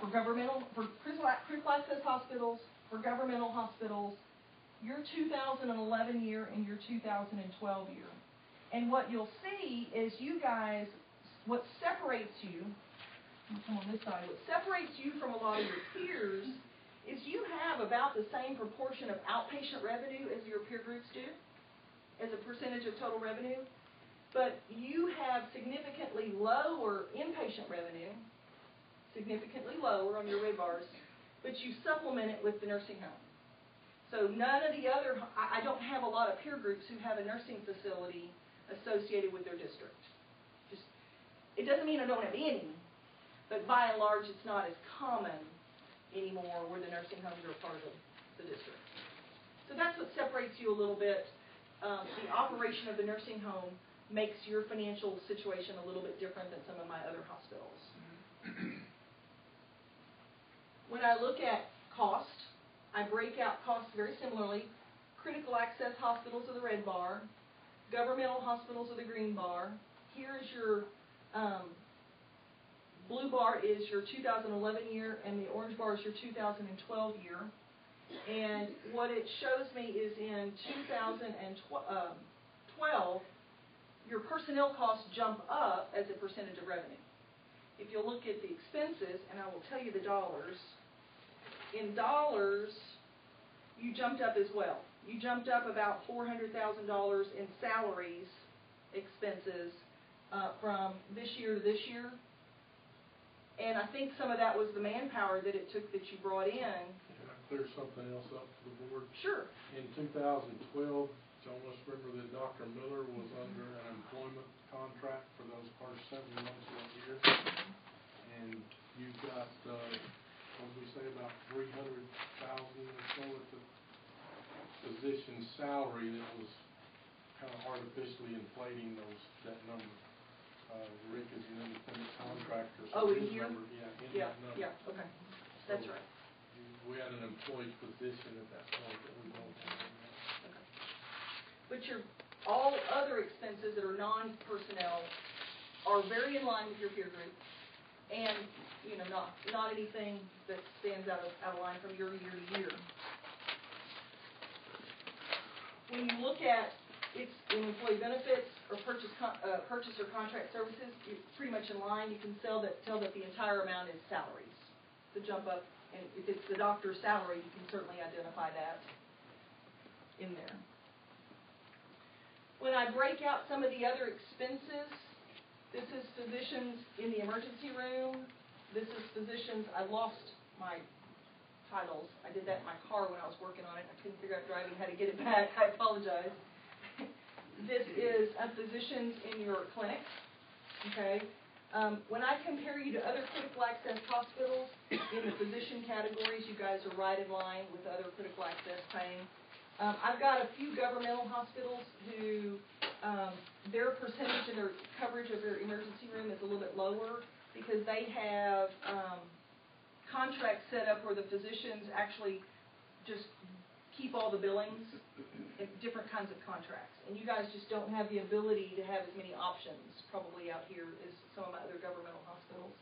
for critical access hospitals, for governmental hospitals, your 2011 year and your 2012 year. And what you'll see is you guys, what separates you, come on this side, what separates you from a lot of your peers is you have about the same proportion of outpatient revenue as your peer groups do, as a percentage of total revenue. But you have significantly lower inpatient revenue, significantly lower on your red bars, but you supplement it with the nursing home. So none of the other, I don't have a lot of peer groups who have a nursing facility associated with their district. It doesn't mean I don't have any, but by and large it's not as common anymore where the nursing homes are a part of the district. So that's what separates you a little bit. The operation of the nursing home makes your financial situation a little bit different than some of my other hospitals. When I look at cost, I break out costs very similarly. Critical access hospitals are the red bar. Governmental hospitals are the green bar. Here is your blue bar is your 2011 year, and the orange bar is your 2012 year. And what it shows me is in 2012, your personnel costs jump up as a percentage of revenue. If you look at the expenses, and I will tell you the dollars, in dollars, you jumped up as well. You jumped up about $400,000 in salaries expenses from this year to this year. And I think some of that was the manpower that it took that you brought in.
Can I clear something else up to the board?
Sure.
In 2012, y'all must remember that Dr. Miller was under an employment contract for those first 7 months of that year. And you've got, what did we say, about $300,000 or so at the physician's salary that was kind of artificially inflating that number. Rick is an independent contractor,
Oh,
so
in
his
here?
number, in
Yeah,
that number.
yeah, okay, that's
So,
right.
We had an employee position at that point that we don't have anymore.
But your, all other expenses that are non-personnel are very in line with your peer group, and, you know, not anything that stands out of line from year to year. When you look at it's in employee benefits or purchase or contract services, it's pretty much in line. You can tell that the entire amount is salaries. The jump up, and if it's the doctor's salary, you can certainly identify that in there. When I break out some of the other expenses, this is physicians in the emergency room. This is physicians, I lost my titles. I did that in my car when I was working on it. I couldn't figure out driving how to get it back. I apologize. This is physicians in your clinics, okay? When I compare you to other critical access hospitals, in the physician categories, you guys are right in line with other critical access paying. I've got a few governmental hospitals who their percentage and their coverage of their emergency room is a little bit lower because they have contracts set up where the physicians actually just keep all the billings in different kinds of contracts. And you guys just don't have the ability to have as many options probably out here as some of my other governmental hospitals.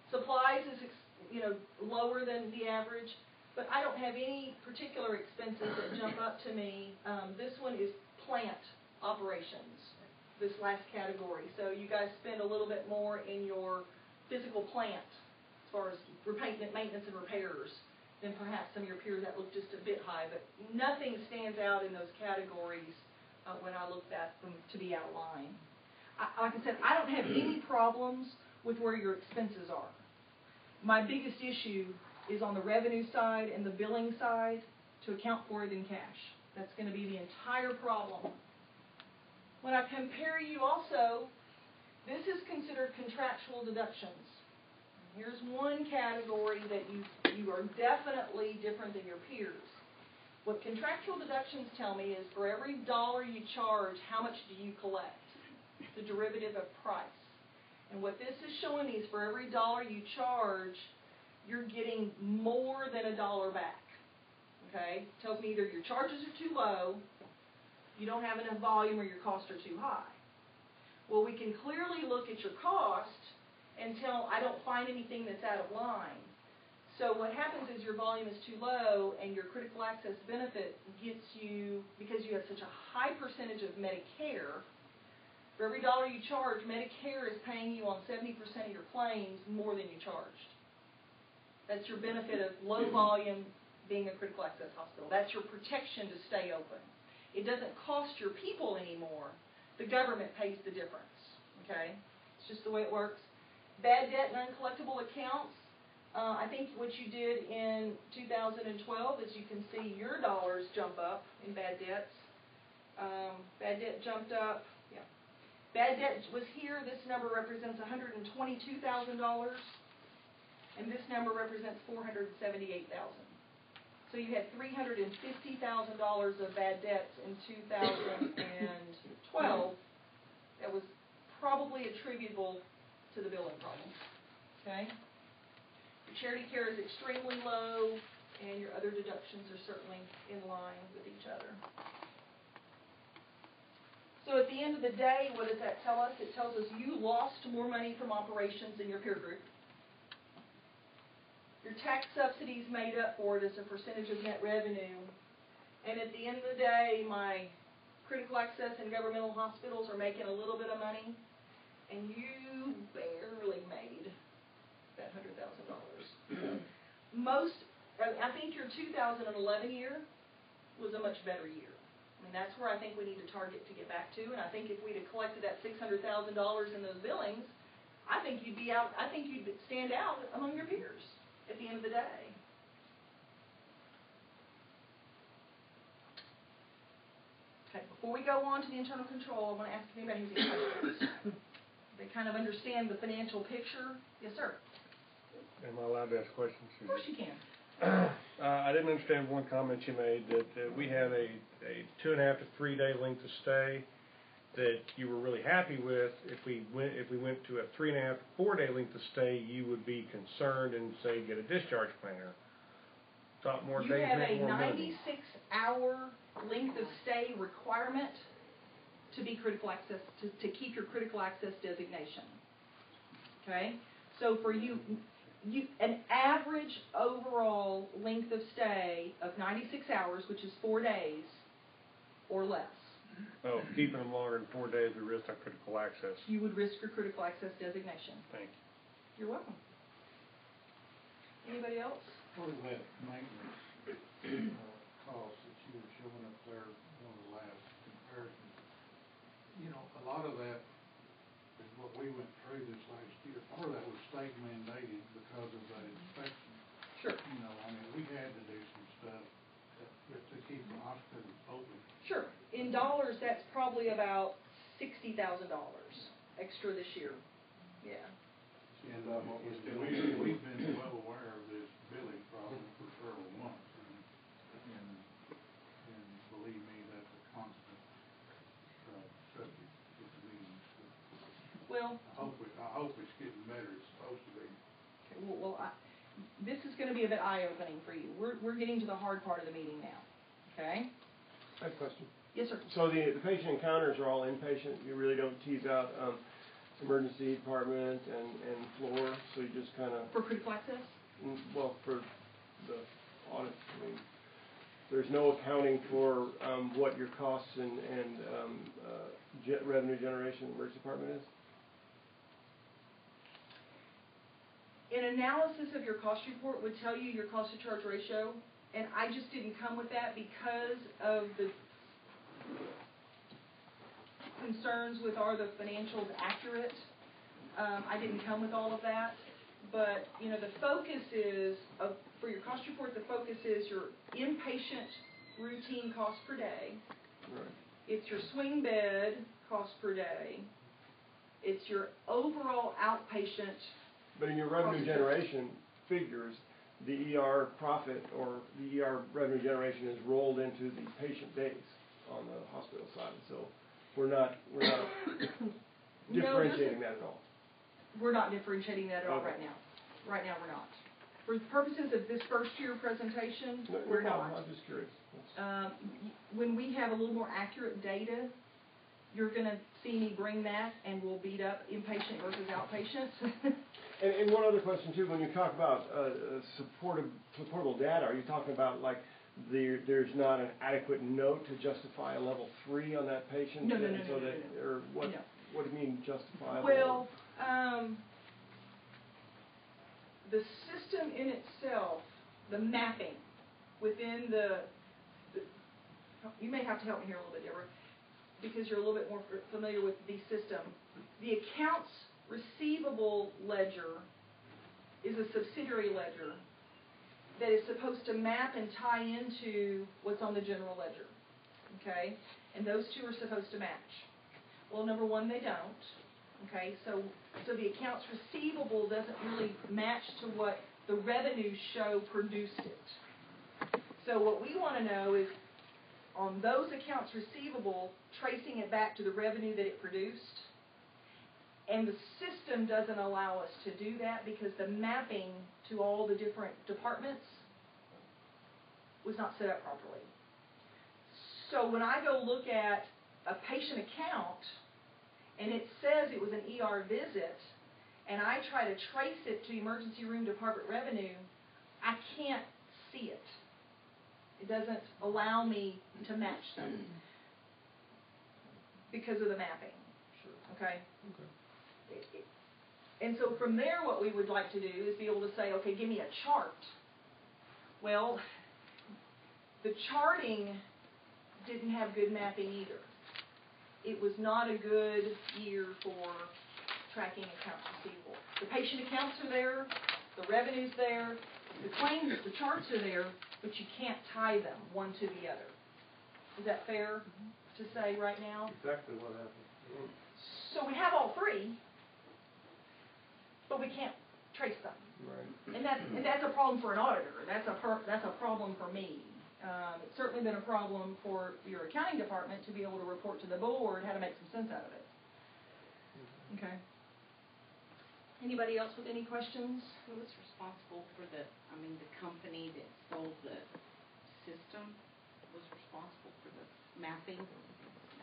Supplies is, lower than the average, but I don't have any particular expenses that jump up to me. This one is plant operations, this last category. So you guys spend a little bit more in your physical plant as far as maintenance and repairs than perhaps some of your peers that look just a bit high, but nothing stands out in those categories when I looked at them to be out of line. Like I said, I don't have any problems with where your expenses are. My biggest issue is on the revenue side and the billing side to account for it in cash. That's going to be the entire problem. When I compare you also, this is considered contractual deductions. Here's one category that you are definitely different than your peers. What contractual deductions tell me is for every dollar you charge, how much do you collect? The derivative of price. And what this is showing me is for every dollar you charge, you're getting more than $1 back. Okay? It tells me either your charges are too low, you don't have enough volume, or your costs are too high. Well, we can clearly look at your cost until I don't find anything that's out of line. So what happens is your volume is too low and your critical access benefit gets you, because you have such a high percentage of Medicare, for every dollar you charge, Medicare is paying you on 70% of your claims more than you charged. That's your benefit of low volume being a critical access hospital. That's your protection to stay open. It doesn't cost your people anymore. The government pays the difference, okay? It's just the way it works. Bad debt and uncollectible accounts, I think what you did in 2012 is you can see your dollars jump up in bad debts. Bad debt jumped up, yeah. Bad debt was here, this number represents $122,000, and this number represents $478,000. So you had $350,000 of bad debts in 2012 that was probably attributable to the billing problem, okay? Your charity care is extremely low, and your other deductions are certainly in line with each other. So at the end of the day, what does that tell us? It tells us you lost more money from operations than your peer group. Your tax subsidies made up for it as a percentage of net revenue. And at the end of the day, my critical access and governmental hospitals are making a little bit of money, and you barely made that $100,000. I think your 2011 year was a much better year. I mean, that's where I think we need to target to get back to, and I think if we'd have collected that $600,000 in those billings, I think you'd stand out among your peers at the end of the day. Okay, before we go on to the internal control, I want to ask if anybody has any questions. They kind of understand the financial picture. Yes, sir.
Am I allowed to ask questions?
Of course you can.
I didn't understand one comment you made, that we had a 2.5 to 3 day length of stay that you were really happy with. If we went to a 3.5 to 4 day length of stay, you would be concerned and say get a discharge planner. Thought more
You
days
have
meant
a
more money.
96-hour length of stay requirement to be critical access, to keep your critical access designation. Okay? So for you, an average overall length of stay of 96 hours, which is 4 days or less,
Oh, keeping them longer than 4 days, we risk our critical access.
you would risk your critical access designation.
Thank you.
You're welcome. Anybody else?
What is that maintenance cost that you were showing up there, one of the last comparisons? You know, a lot of that is what we went through this last year. Part of that was state mandated because of that inspection.
Sure.
You know, I mean, we had to do some stuff to keep the hospital open.
Sure. In dollars, that's probably about $60,000 extra this year. Yeah.
And
what was doing.
we've been well aware of this billing problem for several months, and believe me, that's a constant subject with the meetings.
Well,
I hope it's getting better. It's supposed to be.
okay, this is going to be a bit eye-opening for you. We're getting to the hard part of the meeting now. Okay?
I have a question.
Yes, sir.
So the patient encounters are all inpatient? You really don't tease out emergency department and floor, so you just kind of,
For critical access?
well, for the audit, I mean, there's no accounting for what your costs and revenue generation emergency department is?
An analysis of your cost report would tell you your cost to charge ratio, and I just didn't come with that because of the concerns with are the financials accurate. I didn't come with all of that, but you know the focus is for your cost report. The focus is your inpatient routine cost per day.
Right.
It's your swing bed cost per day. It's your overall outpatient.
But in your revenue generation figures, the ER profit or the ER revenue generation is rolled into the patient days on the hospital side, so we're not differentiating that at all.
We're not differentiating that at all
Okay.
right now. Right now, we're not. For the purposes of this first year presentation,
No,
we're
no
not.
problem. I'm just curious.
When we have a little more accurate data, you're going to see me bring that, and we'll beat up inpatient versus outpatient.
And one other question too, when you talk about supportable data, are you talking about like there's not an adequate note to justify a level 3 on that patient?
No.
Or what?
No.
What do you mean justifiable?
Well, the system in itself, the mapping within you may have to help me here a little bit, Deborah, because you're a little bit more familiar with the system. The accounts receivable ledger is a subsidiary ledger that is supposed to map and tie into what's on the general ledger, okay? And those two are supposed to match. Well, number one, they don't, okay? So the accounts receivable doesn't really match to what the revenues show produced it. So what we want to know is on those accounts receivable, tracing it back to the revenue that it produced. And the system doesn't allow us to do that because the mapping to all the different departments was not set up properly. So when I go look at a patient account and it says it was an ER visit and I try to trace it to emergency room department revenue, I can't see it. It doesn't allow me to match them because of the mapping.
Sure.
Okay? And so from there, what we would like to do is be able to say, okay, give me a chart. Well, the charting didn't have good mapping either. It was not a good year for tracking accounts receivable. The patient accounts are there, the revenue's there, the claims, the charts are there, but you can't tie them one to the other. Is that fair to say right now?
Exactly what happened.
So we have all three, but we can't trace them.
Right.
And that's a problem for an auditor. That's a problem for me. It's certainly been a problem for your accounting department to be able to report to the board how to make some sense out of it. Okay. Anybody else with any questions?
Who was responsible for the company that sold the system was responsible for the mapping?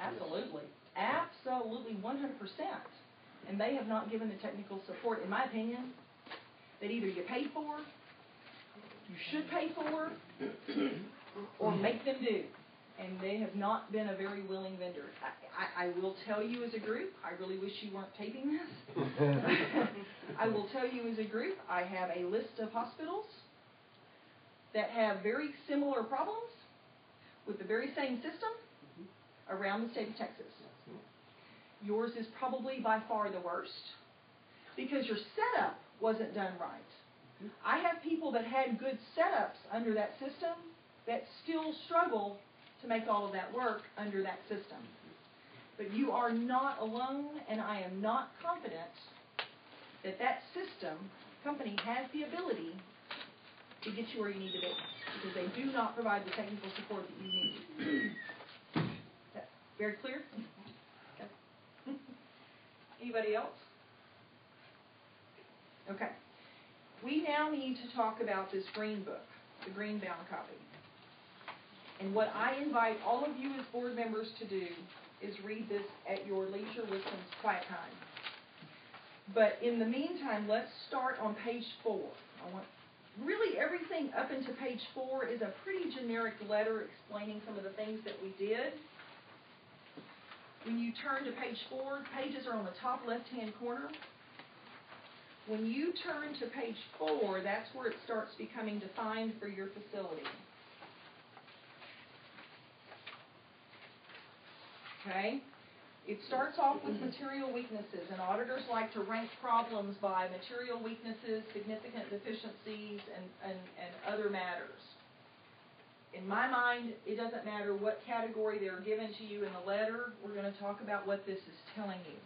Absolutely. Absolutely, 100%. And they have not given the technical support, in my opinion, that either you paid for, you should pay for, or make them do. And they have not been a very willing vendor. I will tell you as a group, I really wish you weren't taping this. I will tell you as a group, I have a list of hospitals that have very similar problems with the very same system around the state of Texas. Yours is probably by far the worst because your setup wasn't done right. I have people that had good setups under that system that still struggle to make all of that work under that system. But you are not alone, and I am not confident that that system company has the ability to get you where you need to be because they do not provide the technical support that you need. That very clear? Okay. Anybody else? Okay. We now need to talk about this green book, the green bound copy. And what I invite all of you as board members to do is read this at your leisure with some quiet time. But in the meantime, let's start on page 4. Really everything up into page 4 is a pretty generic letter explaining some of the things that we did. When you turn to page 4, pages are on the top left-hand corner. When you turn to page 4, that's where it starts becoming defined for your facility. Okay? It starts off with material weaknesses, and auditors like to rank problems by material weaknesses, significant deficiencies, and other matters. In my mind, it doesn't matter what category they're given to you in the letter. We're going to talk about what this is telling you.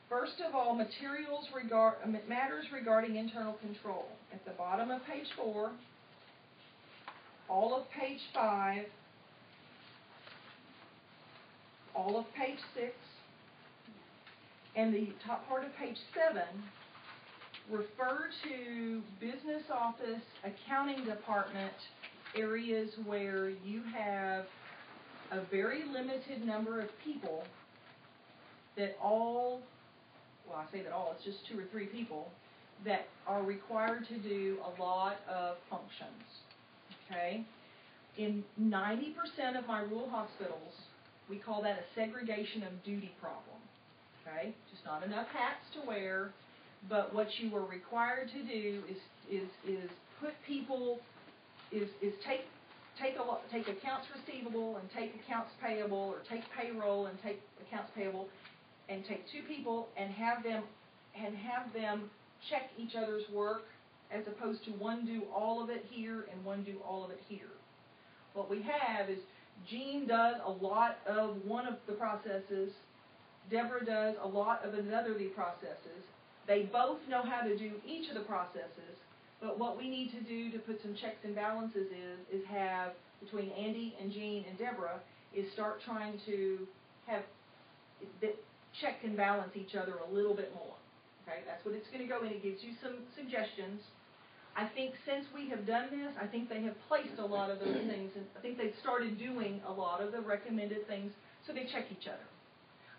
First of all, matters regarding internal control. At the bottom of page 4, all of page 5, all of page 6, and the top part of page 7 refer to business office, accounting department, areas where you have a very limited number of people that all, well, I say that all, it's just 2 or 3 people that are required to do a lot of functions, okay? In 90% of my rural hospitals, we call that a segregation of duty problem, okay? Just not enough hats to wear, but what you are required to do is put people, take accounts receivable and take accounts payable, or take payroll and take accounts payable, and take 2 people and have them check each other's work, as opposed to one do all of it here and one do all of it here. What we have is Jean does a lot of one of the processes, Deborah does a lot of another of the processes. They both know how to do each of the processes, but what we need to do to put some checks and balances is have, between Andy and Jean and Deborah, is start trying to have check and balance each other a little bit more. Okay, that's what it's going to go in. It gives you some suggestions. I think since we have done this, I think they have placed a lot of those things, and I think they've started doing a lot of the recommended things, so they check each other.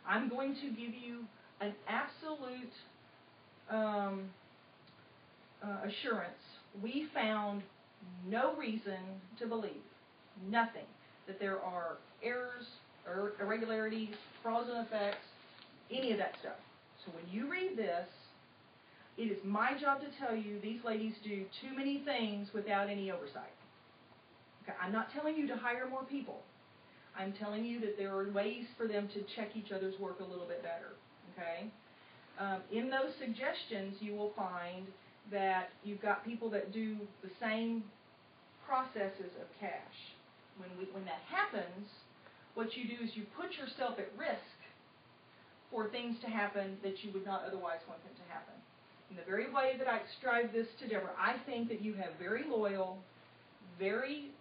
I'm going to give you an absolute assurance. We found no reason to believe, nothing, that there are errors or irregularities, fraudulent effects, any of that stuff. So when you read this, it is my job to tell you these ladies do too many things without any oversight. Okay, I'm not telling you to hire more people. I'm telling you that there are ways for them to check each other's work a little bit better. Okay? In those suggestions, you will find that you've got people that do the same processes of cash. When that happens, what you do is you put yourself at risk for things to happen that you would not otherwise want them to happen. in the very way that I described this to Deborah, I think that you have very loyal, very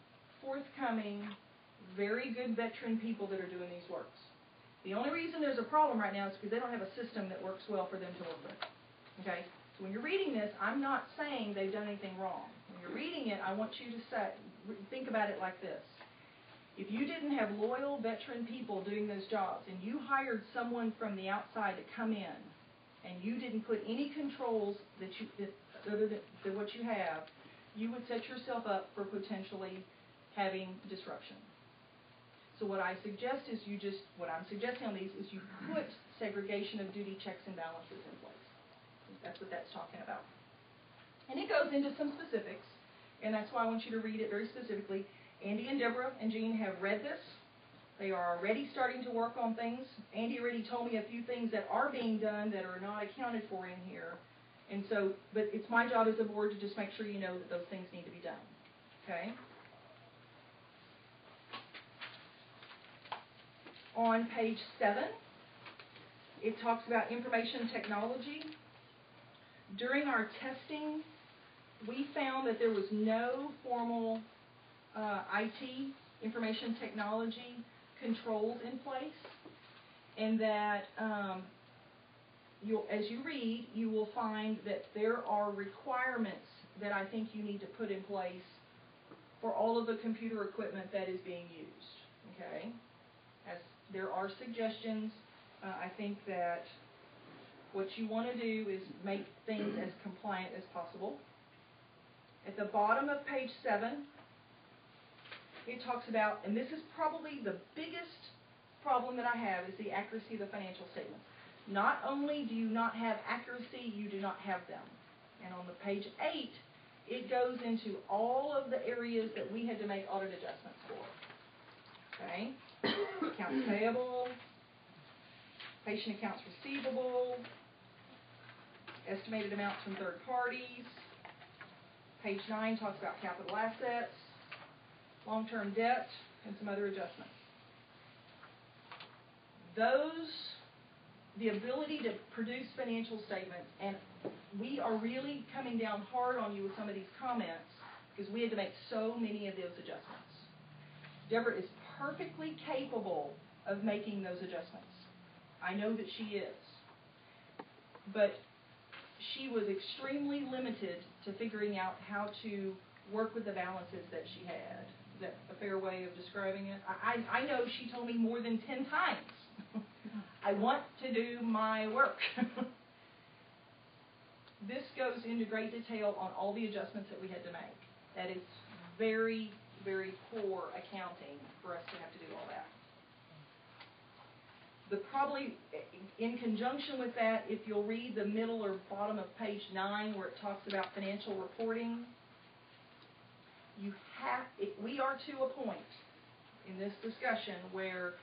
forthcoming, very good veteran people that are doing these works. The only reason there's a problem right now is because they don't have a system that works well for them to work with. Okay? So when you're reading this, I'm not saying they've done anything wrong. When you're reading it, I want you to think about it like this. If you didn't have loyal veteran people doing those jobs, and you hired someone from the outside to come in, and you didn't put any controls other than what you have, you would set yourself up for potentially having disruption. So what I suggest is what I'm suggesting on these is you put segregation of duty checks and balances in place. That's what that's talking about. And it goes into some specifics, and that's why I want you to read it very specifically. Andy and Deborah and Jean have read this. They are already starting to work on things. Andy already told me a few things that are being done that are not accounted for in here. And so, but it's my job as a board to just make sure you know that those things need to be done. Okay? On page 7, it talks about information technology. During our testing, we found that there was no formal IT, information technology, controls in place, and that as you read, you will find that there are requirements that I think you need to put in place for all of the computer equipment that is being used. Okay? As there are suggestions, I think that what you want to do is make things as compliant as possible. At the bottom of page 7, it talks about, and this is probably the biggest problem that I have, is the accuracy of the financial statements. Not only do you not have accuracy, you do not have them. And on the page 8, it goes into all of the areas that we had to make audit adjustments for. Okay? Accounts payable, patient accounts receivable, estimated amounts from third parties. Page 9 talks about capital assets, long-term debt, and some other adjustments. The ability to produce financial statements, and we are really coming down hard on you with some of these comments because we had to make so many of those adjustments. Deborah is perfectly capable of making those adjustments. I know that she is. But she was extremely limited to figuring out how to work with the balances that she had. Is that a fair way of describing it? I know she told me more than 10 times, I want to do my work. This goes into great detail on all the adjustments that we had to make. That is very, very poor accounting for us to have to do all that. Probably in conjunction with that, if you'll read the middle or bottom of page 9 where it talks about financial reporting, we are to a point in this discussion where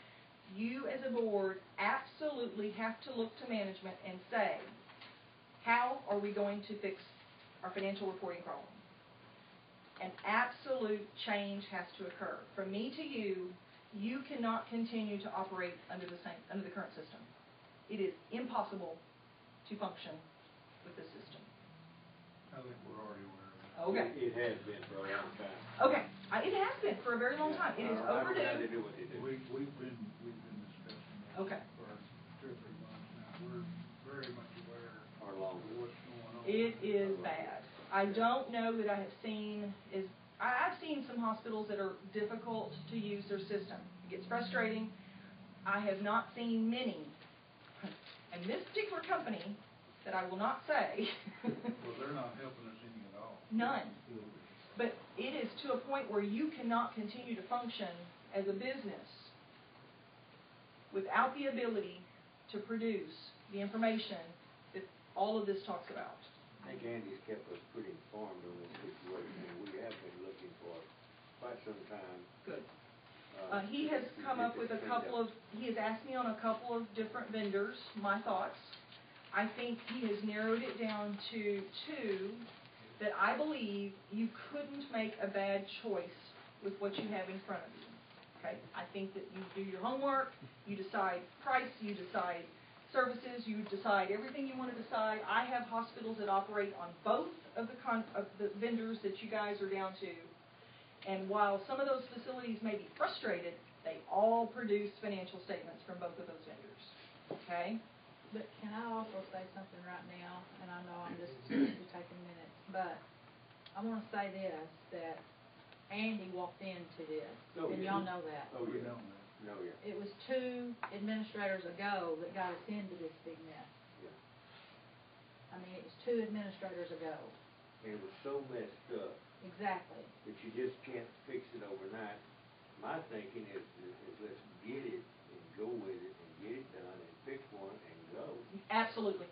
you as a board absolutely have to look to management and say, how are we going to fix our financial reporting problem? An absolute change has to occur. From me to you, you cannot continue to operate under the current system. It is impossible to function with this system.
I think we're already aware of that.
Okay.
It has been for a long time.
Okay. It has been for a very long time. It is overdue.
I don't know how to do what they do.
We've been discussing that
Okay.
for 2 or 3 months now. We're very much aware
Or
of
longer.
what's going on.
It is bad. I don't know that I have seen I've seen some hospitals that are difficult to use their system. It gets frustrating. I have not seen many. And this particular company, that I will not say.
Well, they're not helping us any at all.
None. But it is to a point where you cannot continue to function as a business without the ability to produce the information that all of this talks about.
I think Andy's kept us pretty informed on this situation, and we have been looking for quite some time.
Good. He has come up with he has asked me on a couple of different vendors, my thoughts. I think he has narrowed it down to 2 that I believe you couldn't make a bad choice with what you have in front of you. Okay? I think that you do your homework, you decide price, you decide services, you decide everything you want to decide. I have hospitals that operate on both of the vendors that you guys are down to. And while some of those facilities may be frustrated, they all produce financial statements from both of those vendors, okay?
But can I also say something right now, and I know I'm just taking minutes, but I want to say this, that Andy walked into this,
Oh,
and
yeah.
y'all know that.
Oh,
We
yeah.
don't know.
No, yeah.
It was 2 administrators ago that got us into this big mess.
Yeah.
I mean, it was 2 administrators ago.
And it was so messed up
Exactly.
that you just can't fix it overnight. My thinking is let's get it and go with it and get it done and fix one and go.
Absolutely.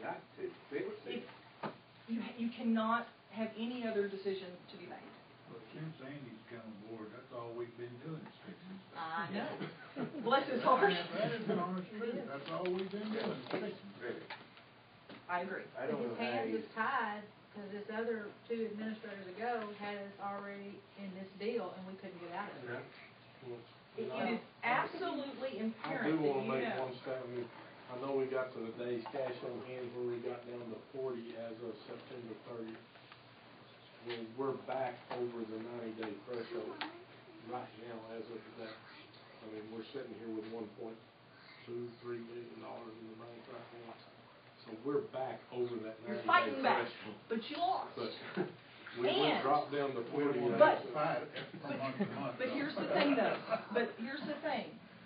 Got to fix it.
You cannot have any other decision to be made.
Well, since Andy's come aboard, that's all we've been doing is fixing stuff.
I know.
Bless his heart.
That is an honest truth, that's all we've been doing is fixing.
Really.
I agree.
I don't
His
know how
hands
you,
was tied, because this other 2 administrators ago had us already in this deal, and we couldn't get out of it.
Well,
It is absolutely
I
imperative
do
that
wanna
you
make
know.
one statement. I know we got to the days cash on hand where we got down to 40 as of September 30th. Well, we're back over the 90-day threshold right now as of today. I mean, we're sitting here with $1.23 million in the bank right now. So we're back over that 90-day
You're fighting back,
threshold.
but you lost.
But we
And-
dropped down to 40.
But-
Fight it from month to month.
But here's the thing though,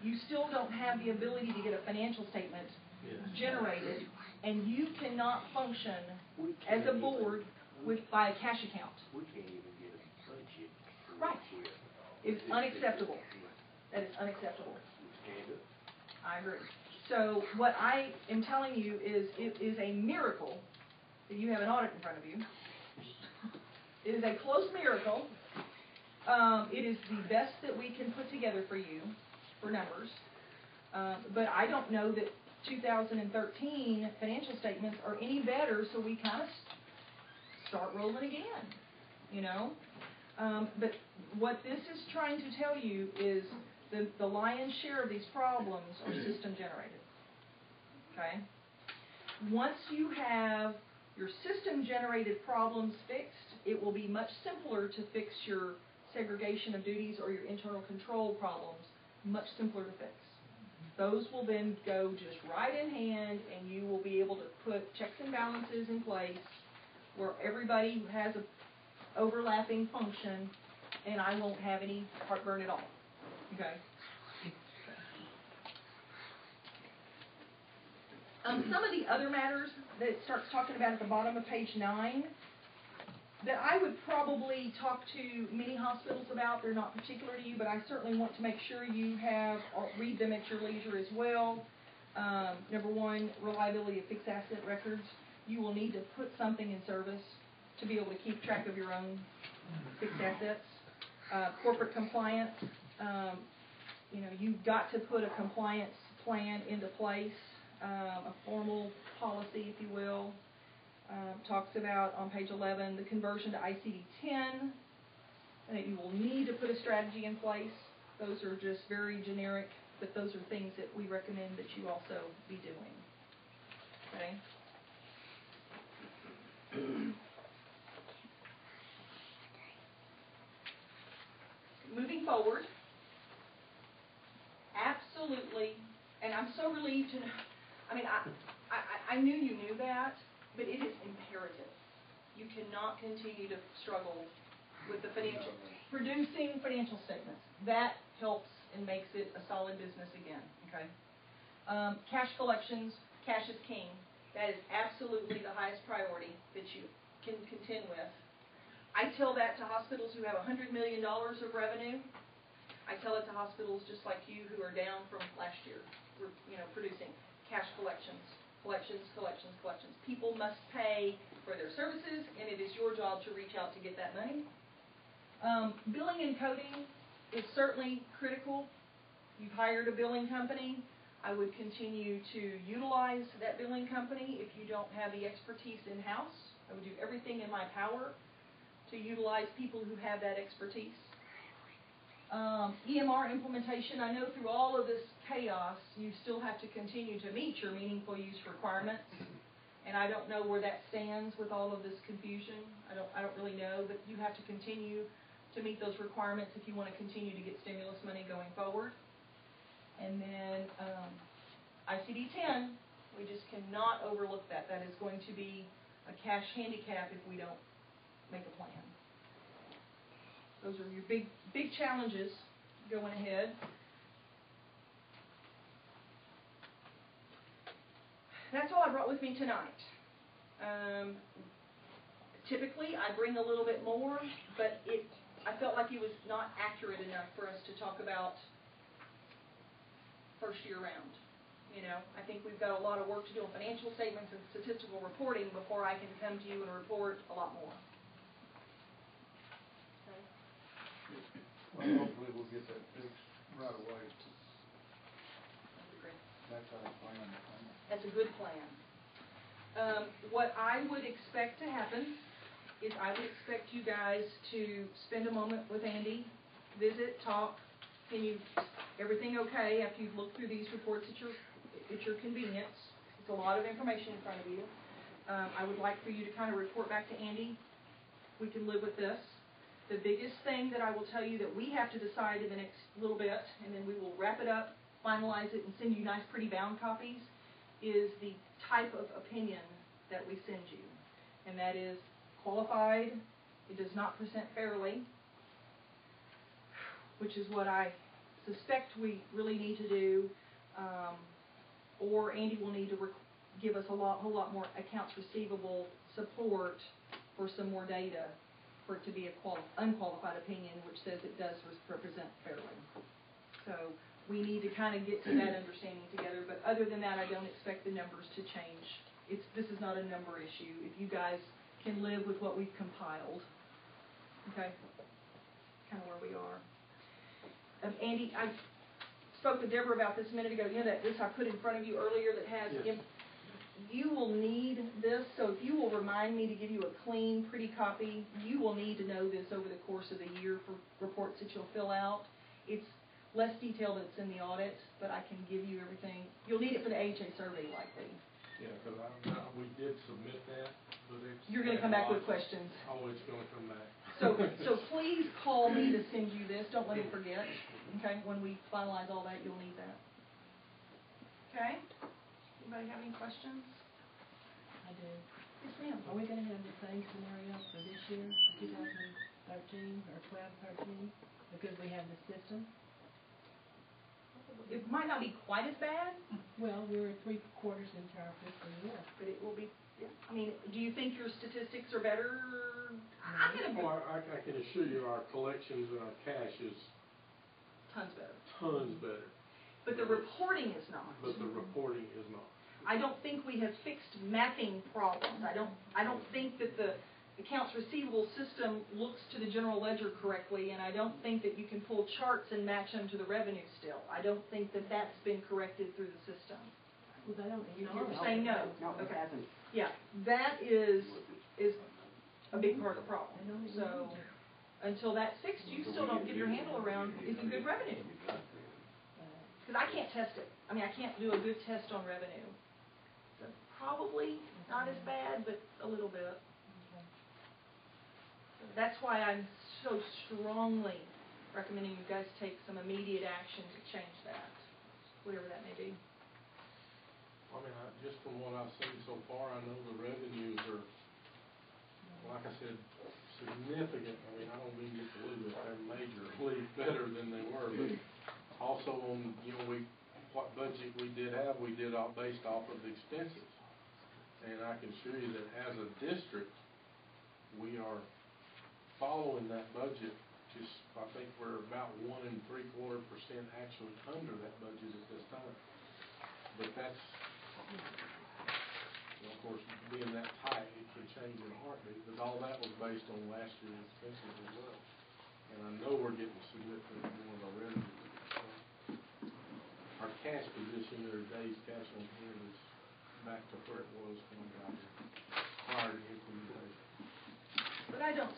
you still don't have the ability to get a financial statement generated, and you cannot function
we
as
can't
a board by a cash account.
We can't even get a budget.
Right. It's unacceptable. That is unacceptable.
Stand up.
I agree. So what I am telling you is, it is a miracle that you have an audit in front of you. It is a close miracle. It is the best that we can put together for you, for numbers. But I don't know that 2013 financial statements are any better, so we kind of start rolling again, you know? But what this is trying to tell you is the lion's share of these problems are system generated, okay? Once you have your system generated problems fixed, it will be much simpler to fix your segregation of duties or your internal control problems, much simpler to fix. Those will then go just right in hand, and you will be able to put checks and balances in place where everybody has a overlapping function, and I won't have any heartburn at all. Okay? Some of the other matters that it starts talking about at the bottom of page 9 that I would probably talk to many hospitals about, they're not particular to you, but I certainly want to make sure you have, or read them at your leisure as well. Number 1, reliability of fixed asset records. You will need to put something in service to be able to keep track of your own fixed assets. Corporate compliance, you've got to put a compliance plan into place, a formal policy, if you will. Talks about on page 11 the conversion to ICD-10, and that you will need to put a strategy in place. Those are just very generic, but those are things that we recommend that you also be doing. Okay? Moving forward, absolutely, and I'm so relieved to know, I knew you knew that, but it is imperative. You cannot continue to struggle with the producing financial statements. That helps and makes it a solid business again, okay? Cash collections, cash is king. That is absolutely the highest priority that you can contend with. I tell that to hospitals who have $100 million of revenue. I tell it to hospitals just like you who are down from last year, producing cash collections. Collections. People must pay for their services, and it is your job to reach out to get that money. Billing and coding is certainly critical. You've hired a billing company. I would continue to utilize that billing company if you don't have the expertise in-house. I would do everything in my power to utilize people who have that expertise. EMR implementation, I know through all of this chaos, you still have to continue to meet your meaningful use requirements. And I don't know where that stands with all of this confusion. I don't really know, but you have to continue to meet those requirements if you want to continue to get stimulus money going forward. And then ICD-10, we just cannot overlook that. That is going to be a cash handicap if we don't make a plan. Those are your big challenges going ahead. That's all I brought with me tonight. Typically, I bring a little bit more, but I felt like it was not accurate enough for us to talk about first year round. You know, I think we've got a lot of work to do on financial statements and statistical reporting before I can come to you and report a lot more. Okay.
Well, hopefully we'll get that fixed right away.
That'd be great.
That's our plan.
That's a good plan. What I would expect to happen is I would expect you guys to spend a moment with Andy, visit, talk. Everything okay after you've looked through these reports at your convenience? It's a lot of information in front of you. I would like for you to kind of report back to Andy. We can live with this. The biggest thing that I will tell you that we have to decide in the next little bit, and then we will wrap it up, finalize it, and send you nice, pretty bound copies, is the type of opinion that we send you. And that is qualified, it does not present fairly, which is what I suspect we really need to do, or Andy will need to give us a whole lot more accounts receivable support for some more data for it to be a unqualified opinion, which says it does represent fairly. So we need to kind of get to that understanding together, but other than that, I don't expect the numbers to change. This is not a number issue. If you guys can live with what we've compiled, okay, kind of where we are. Andy, I spoke with Deborah about this a minute ago. You know that this I put in front of you earlier that has,
Yes.
You will need this, so if you will remind me to give you a clean, pretty copy, you will need to know this over the course of the year for reports that you'll fill out. It's less detailed than it's in the audit, but I can give you everything. You'll need it for the AHA survey likely.
Yeah, because we did submit that, but it's.
You're going to come back with questions.
Oh, it's going to come back.
So please call me to send you this. Don't let me forget. Okay, when we finalize all that, you'll need that. Okay? Anybody have any questions?
I do.
Yes, ma'am.
Are we gonna have the same scenario for this year, 2013 or 12-13, because we have the system?
It might not be quite as bad,
Well, we're 3 quarters into our fiscal year.
but it will be, yeah. I mean, do you think your statistics are better? I'm gonna
Well, I can assure you our collections and our cash is
tons better.
tons better,
But the reporting is not.
but the reporting is not.
I don't think we have fixed mapping problems. I don't think that the accounts receivable system looks to the general ledger correctly, and I don't think that you can pull charts and match them to the revenue still. I don't think that that's been corrected through the system.
Well, they don't
You're
acknowledge.
saying no?
No, it
Okay.
hasn't.
Yeah, that is a big part of the problem.
They don't
So
acknowledge it.
until that's fixed, you still don't get your handle around is it good revenue? Because I can't test it. I mean, I can't do a good test on revenue. So probably not as bad, but a little bit. That's why I'm so strongly recommending you guys take some immediate action to change that, whatever that may be.
I mean, just from what I've seen so far, I know the revenues are, like I said, significant. I mean, I don't mean just a little bit, they're majorly better than they were, but also on, what budget we did have, we did all based off of expenses. And I can assure you that as a district, we are following that budget. I think we're about 1 3/4% actually under that budget at this time. But that's, of course, being that tight, it can change in a heartbeat, but all that was based on last year's expenses as well. And I know we're getting significantly more of our revenue. So our cash position, or days cash on hand, is back to where it was when we got here, prior to implementation.
But I don't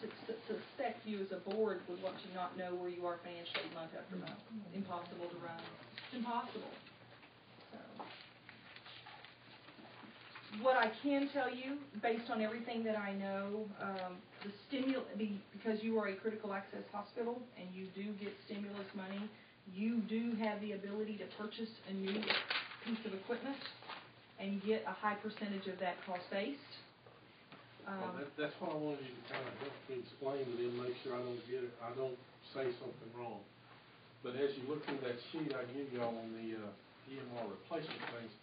suspect you as a board would want to not know where you are financially month after month. Impossible to run It's impossible. So, what I can tell you, based on everything that I know, because you are a critical access hospital and you do get stimulus money, you do have the ability to purchase a new piece of equipment and get a high percentage of that cost-based.
Well, that's what I wanted you to kind of help me explain to them, make sure I don't get it, I don't say something wrong. But as you look through that sheet I give y'all on the EMR replacement things,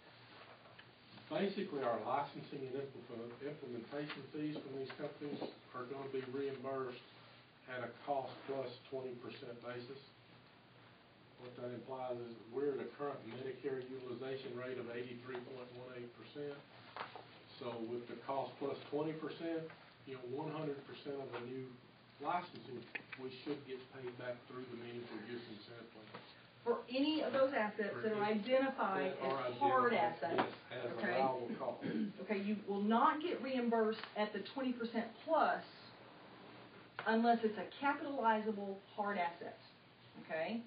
basically our licensing and implementation fees from these companies are gonna be reimbursed at a cost plus 20% basis. What that implies is we're at a current Medicare utilization rate of 83.18%. So with the cost plus 20%, 100% of the new licensing, we should get paid back through the meaningful use incentive plan.
For any of those assets that are identified as hard assets,
yes, as
okay?
allowable cost.
Okay, you will not get reimbursed at the 20% plus unless it's a capitalizable hard asset, okay?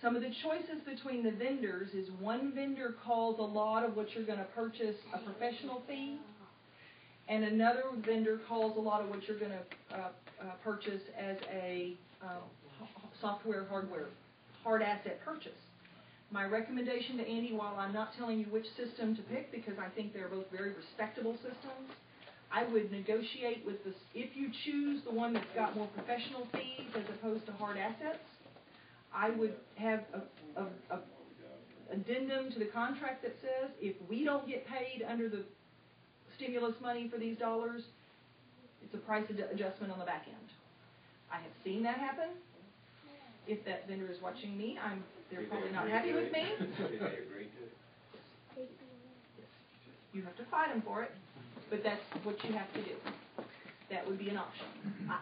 Some of the choices between the vendors is one vendor calls a lot of what you're going to purchase a professional fee, and another vendor calls a lot of what you're going to purchase as a software, hardware, hard asset purchase. My recommendation to Andy, while I'm not telling you which system to pick because I think they're both very respectable systems, I would negotiate with this. If you choose the one that's got more professional fees as opposed to hard assets, I would have a addendum to the contract that says if we don't get paid under the stimulus money for these dollars, it's a price adjustment on the back end. I have seen that happen. If that vendor is watching me, they're probably not happy with me. You have to fight them for it, but that's what you have to do. That would be an option.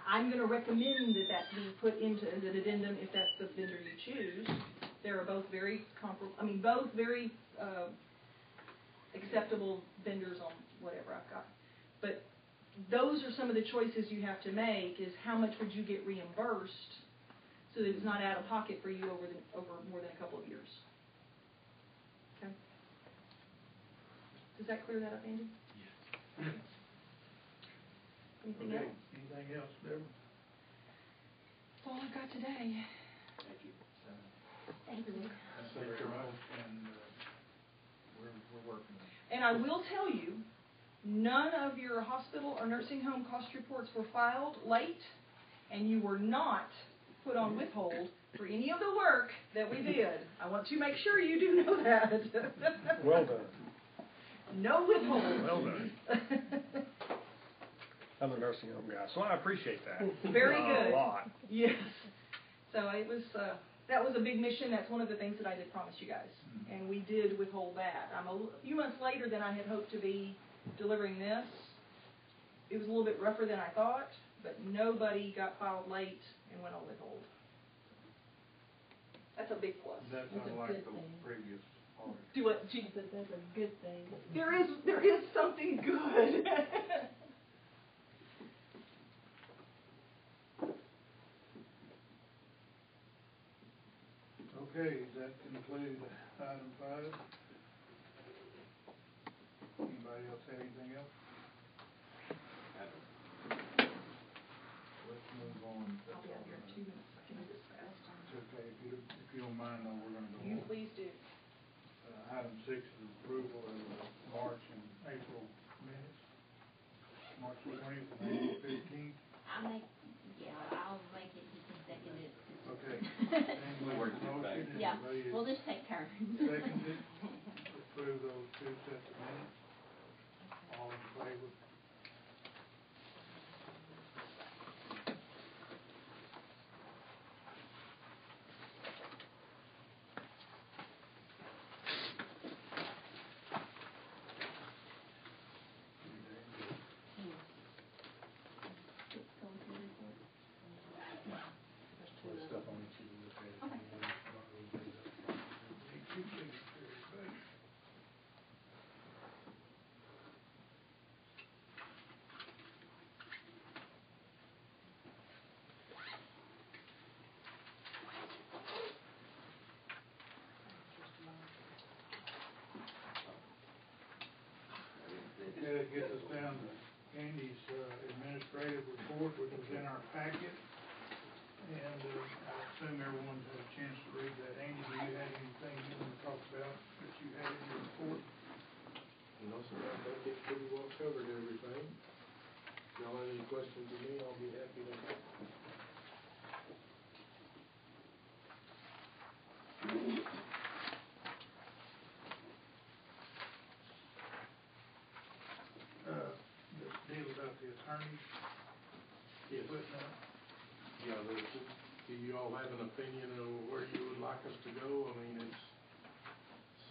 I'm going to recommend that be put into as an addendum if that's the vendor you choose. They are both very both very acceptable vendors on whatever I've got. But those are some of the choices you have to make, is how much would you get reimbursed so that it's not out of pocket for you over more than a couple of years. Okay? Does that clear that up, Andy?
Yes.
Anything
Okay.
else?
Anything else, Deborah?
That's all I've got today.
Thank you.
Thank you.
That's very much, and we're working on it.
And I will tell you, none of your hospital or nursing home cost reports were filed late, and you were not put on withhold for any of the work that we did. I want to make sure you do know that.
Well done.
No withhold.
Well done. I'm a nursing home guy, so I appreciate that.
Very good.
A lot.
Yes. So it was, that was a big mission. That's one of the things that I did promise you guys. And we did withhold that. I'm a few months later than I had hoped to be delivering this. It was a little bit rougher than I thought, but nobody got filed late and went on withhold. That's a big plus.
That's
That's a
unlike
good
the
thing.
previous audit.
Do what?
I said that's a good thing.
There is something good.
Okay, does that conclude item 5? Anybody else have anything else? Let's move on.
I'll be out here in 2 minutes. I can do this fast.
It's okay, if you don't mind, though, we're gonna go
You
on.
please do.
Item 6 is approval of the March and April minutes. March 20th and April 15th.
I'll make it, you can second it.
Okay.
We'll work it back.
Motion,
Yeah,
anybody
we'll just take turns.
seconded, approve those 2 sets of minutes. All in favor? There's stuff on each of you look at.
Okay.
gets us down to Andy's administrative report, which was in our packet. And I assume everyone's had a chance to read that. Andy, do you have anything you want to talk about that you had in your report?
No, sir, I think it pretty well covered everything. If y'all have any questions of me, I'll be happy to help.
The deal about the attorneys?
Yes.
Putting up?
Yeah, do you all have an opinion of where you would like us to go? I mean,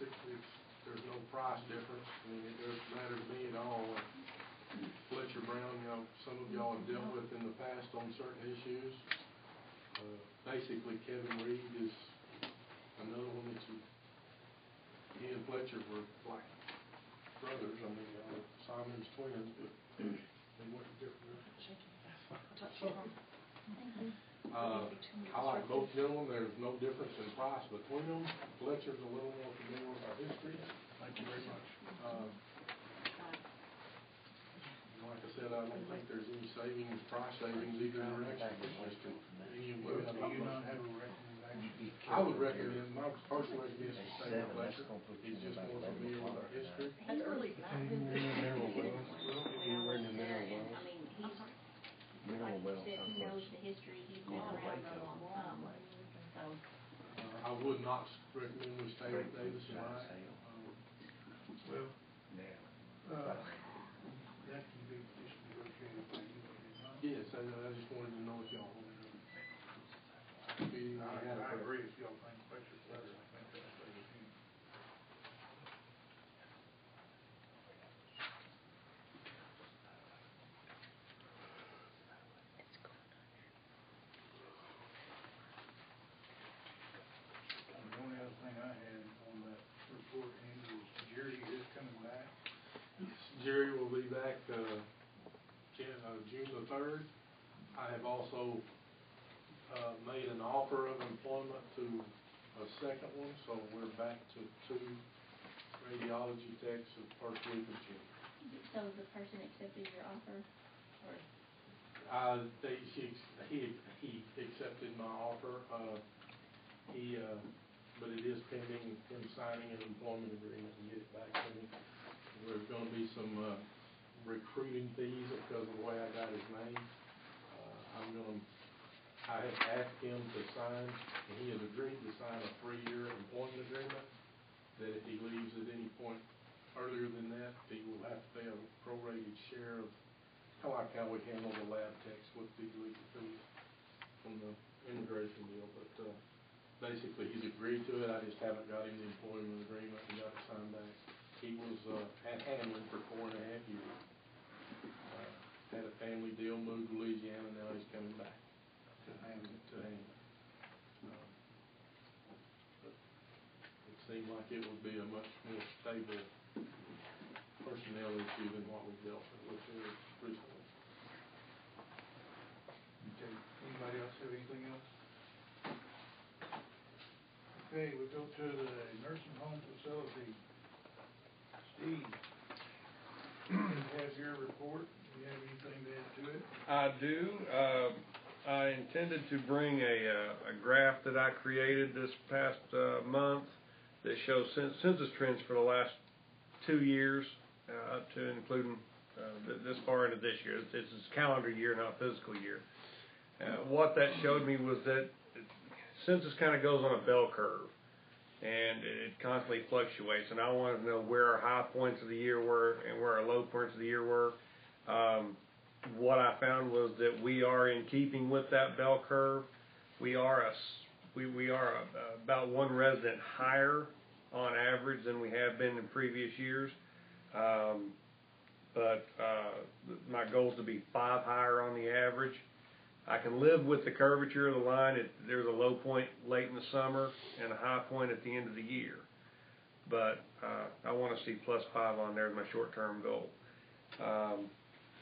there's no price difference. I mean, it doesn't matter to me at all. Fletcher Brown, some of y'all have dealt with in the past on certain issues. Basically, Kevin Reed is another one that he and Fletcher were like brothers. I mean, Simon's twins, but they went different. I like both gentlemen. There's no difference in price between them. Fletcher's a little more familiar with our history.
Thank you very much.
Like I said, I don't think there's any price savings either direction. Any of you
Do you not have a recommendation?
I would recommend, my personal recommendation is stay with Fletcher. He's just more familiar with our history.
That's really
You were in the mineral
I
wells.
mean, he's,
Mineral
like you
wells,
said,
how
he knows
close?
the history, he's been around for a long time, so.
I would not recommend we stay with Davis and Wright.
Well, that can be just negotiated by you, can it not?
Yes, I just wanted to know if y'all wanted to.
I agree if y'all think Fletcher's better, I think that's what you think. The only other thing I had on that report, Andy, was Jerry is coming back.
Jerry will be back, June the 3rd. I have also, made an offer of employment to a second one, so we're back to 2 radiology techs the first week of June.
So the person accepted your offer, or?
He accepted my offer, but it is pending him signing an employment agreement and get it back to me. There's gonna be some, recruiting fees because of the way I got his name. I have asked him to sign, and he has agreed to sign a 3-year employment agreement, that if he leaves at any point earlier than that, he will have to pay a prorated share of, kind of like how we handle the lab techs with the legal fees from the immigration deal, but, basically he's agreed to it. I just haven't got him the employment agreement and got it signed back. He was, at Hamlin for 4.5 years. Had a family deal, moved to Louisiana, now he's coming back to Hamlin. But it seemed like it would be a much more stable personnel issue than what we've dealt with here recently.
Okay, anybody else have anything else? Okay, we go to the nursing home facility. Steve, you have your report. Do you have anything to add to it?
I do. I intended to bring a graph that I created this past month that shows census trends for the last 2 years, up to including this far into this year. This is calendar year, not fiscal year. What that showed me was that census kind of goes on a bell curve, and it constantly fluctuates. And I wanted to know where our high points of the year were and where our low points of the year were. What I found was that we are in keeping with that bell curve. We are about 1 resident higher on average than we have been in previous years. But my goal is to be 5 higher on the average. I can live with the curvature of the line. There's a low point late in the summer and a high point at the end of the year. But I want to see +5 on there as my short-term goal.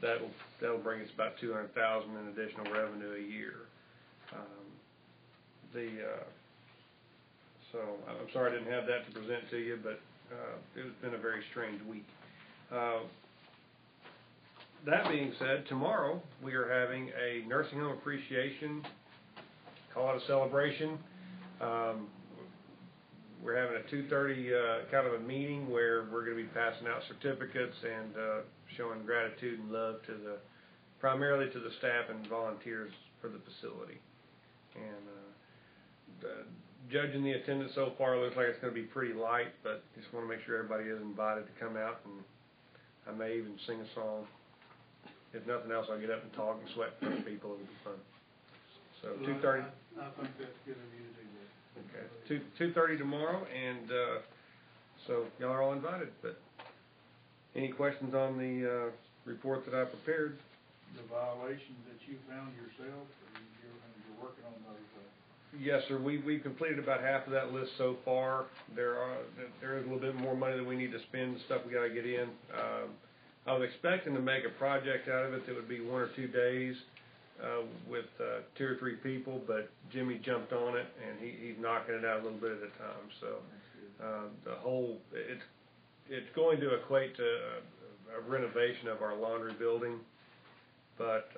That'll bring us about $200,000 in additional revenue a year. So I'm sorry I didn't have that to present to you, but it's been a very strange week. that being said, tomorrow we are having a nursing home appreciation, call it a celebration. We're having a 2:30 kind of a meeting where we're going to be passing out certificates and showing gratitude and love to primarily to the staff and volunteers for the facility. And judging the attendance so far, it looks like it's going to be pretty light, but just want to make sure everybody is invited to come out, and I may even sing a song. If nothing else, I'll get up and talk and sweat for people. It'll be fun. So 2:30.
I think that's good of you to do that.
Okay, 2:30 tomorrow, and so y'all are all invited. But any questions on the report that I prepared?
The violations that you found yourself, or you're working on those?
Yes, sir. We completed about half of that list so far. There is a little bit more money that we need to spend, stuff we got to get in. I was expecting to make a project out of it that would be 1 or 2 days with 2 or 3 people, but Jimmy jumped on it, and he's knocking it out a little bit at a time. So it's going to equate to a renovation of our laundry building, but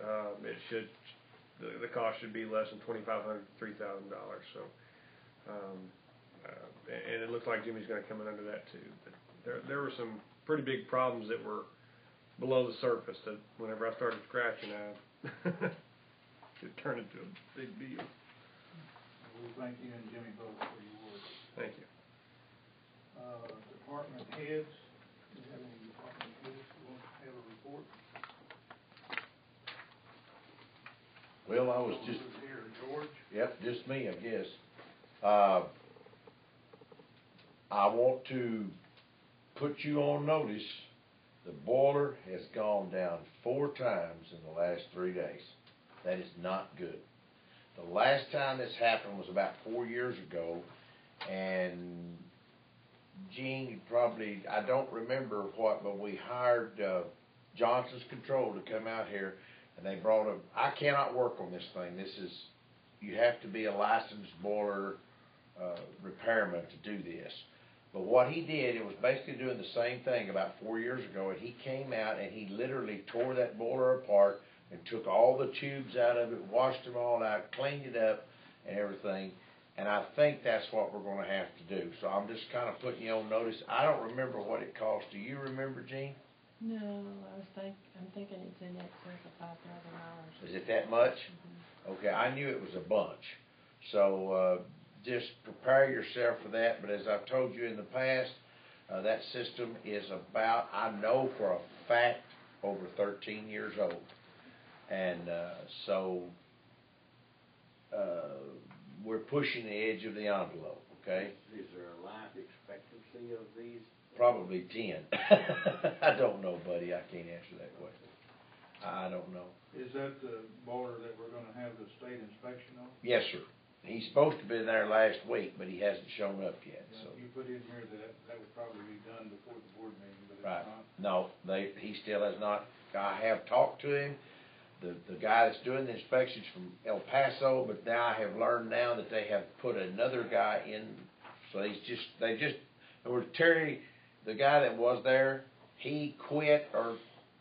the cost should be less than $2,500 to $3,000. So, and it looks like Jimmy's going to come in under that too. But there were some pretty big problems that were below the surface that whenever I started scratching, it turned into a big deal.
Well, thank you and Jimmy both for your work.
Thank you.
Department heads, do you have any department heads who want to have a report?
Well, I was just,
Who's here, George?
yep, just me, I guess. I want to put you on notice, the boiler has gone down 4 times in the last 3 days. That is not good. The last time this happened was about 4 years ago, and Gene probably, I don't remember what, but we hired Johnson's Control to come out here, and they brought I cannot work on this thing. You have to be a licensed boiler repairman to do this. But what he did, it was basically doing the same thing about 4 years ago, and he came out and he literally tore that boiler apart and took all the tubes out of it, washed them all out, cleaned it up and everything. And I think that's what we're going to have to do. So I'm just kind of putting you on notice. I don't remember what it cost. Do you remember, Gene?
No, I'm thinking it's in excess of $5,000.
Is it that much? Mm-hmm. Okay, I knew it was a bunch. So just prepare yourself for that. But as I've told you in the past, that system is about, I know for a fact, over 13 years old. And so we're pushing the edge of the envelope, okay?
Is there a life expectancy of these?
Probably 10. I don't know, buddy. I can't answer that question. I don't know.
Is that the boiler that we're going to have the state inspection on?
Yes, sir. He's supposed to be there last week, but he hasn't shown up yet.
Yeah,
So
you put in here that would probably be done before the board meeting, but it's
right.
not.
No, he still has not. I have talked to him. The guy that's doing the inspections from El Paso, but now I have learned now that they have put another guy in. So Terry, the guy that was there, he quit, or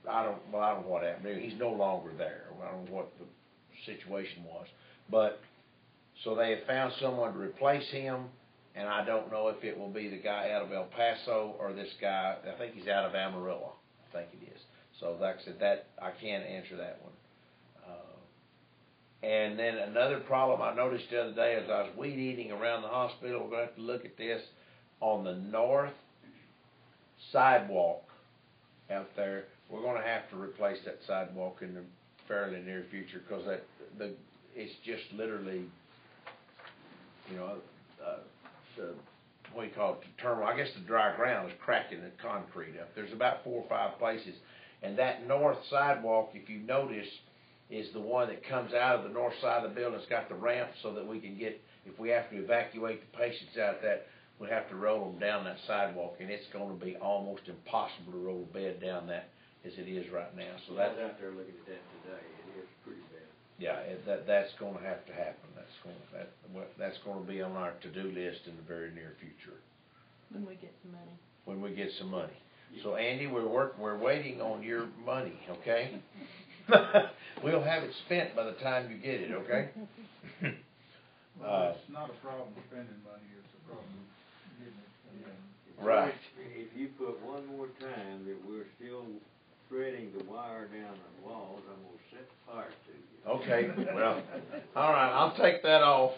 I don't know what happened. He's no longer there. I don't know what the situation was, but so they have found someone to replace him, and I don't know if it will be the guy out of El Paso or this guy. I think he's out of Amarillo. I think it is. So like I said, that I can't answer that one. And then another problem I noticed the other day as I was weed eating around the hospital, we're going to have to look at this, on the north sidewalk out there. We're going to have to replace that sidewalk in the fairly near future, because it's just literally, what do you call it, the terminal, I guess the dry ground is cracking the concrete up. There's about 4 or 5 places, and that north sidewalk, if you notice, is the one that comes out of the north side of the building. It's got the ramp so that we can get, if we have to evacuate the patients out that, we have to roll them down that sidewalk, and it's going to be almost impossible to roll a bed down that as it is right now. So
I was out there looking at that today. It is pretty bad.
Yeah, that's going to have to happen. That's going to be on our to-do list in the very near future.
When we get some money.
When we get some money. So Andy, we're waiting on your money, okay? We'll have it spent by the time you get it, okay?
Well, it's not a problem spending money, it's a problem getting it.
Right.
If you put one more time that we're still threading the wire down the walls, I'm gonna set fire to you.
Okay, well, all right, I'll take that off.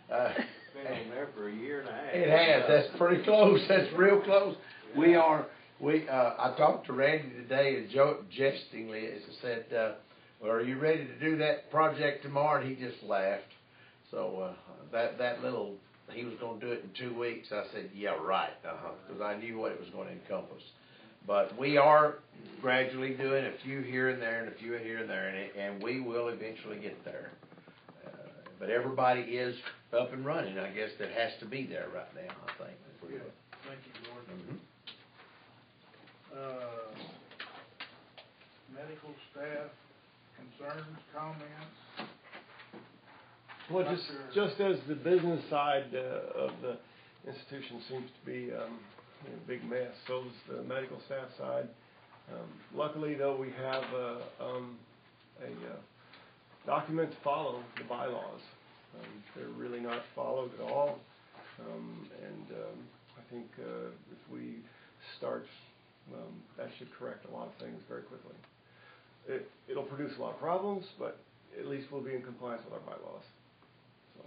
Been on there for a year and a half.
It has, that's pretty close, that's real close. I talked to Randy today and jestingly said, well, are you ready to do that project tomorrow? And he just laughed. So, he was gonna do it in 2 weeks. I said, yeah, right, because I knew what it was gonna encompass. But we are gradually doing a few here and there and a few here and there, and we will eventually get there. But everybody is up and running, I guess, that has to be there right now, I think.
Yeah, thank you, Lord.
Mhm.
Medical staff, concerns, comments?
Well, just as the business side of the institution seems to be a big mess, so is the medical staff side. Luckily, though, we have a document to follow, the bylaws. They're really not followed at all, and I think if we start, that should correct a lot of things very quickly. It'll produce a lot of problems, but at least we'll be in compliance with our bylaws. So,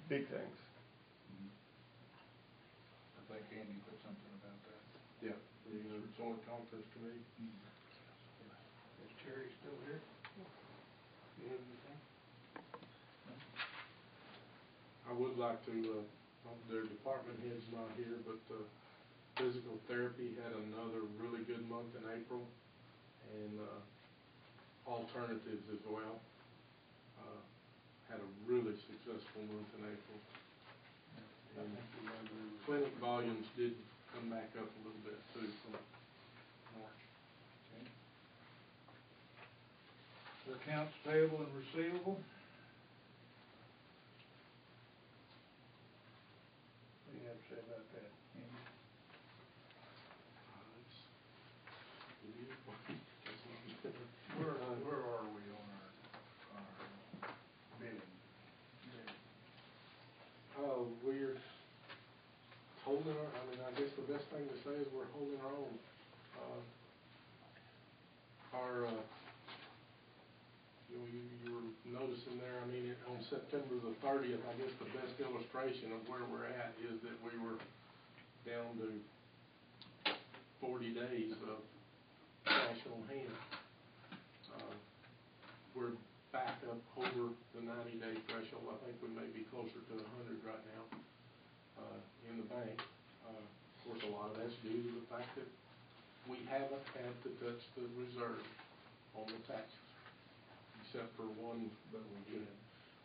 big things.
I think Andy put something about that.
Yeah, the joint conference committee.
Is Terry still here?
I would like to, their department head's not here, but physical therapy had another really good month in April, and alternatives as well. Had a really successful month in April. And clinic volumes did come back up a little bit too from March.
Okay. Accounts payable and receivable? What do you have to say about that, Andy? Where are we on our bidding?
We're holding I guess the best thing to say is we're holding our own. You were noticing there, on September the 30th, I guess the best illustration of where we're at is that we were down to 40 days of cash on hand. We're back up over the 90-day threshold. I think we may be closer to 100 right now in the bank. Of course, a lot of that's due to the fact that we haven't had to touch the reserve on the taxes, except for one, but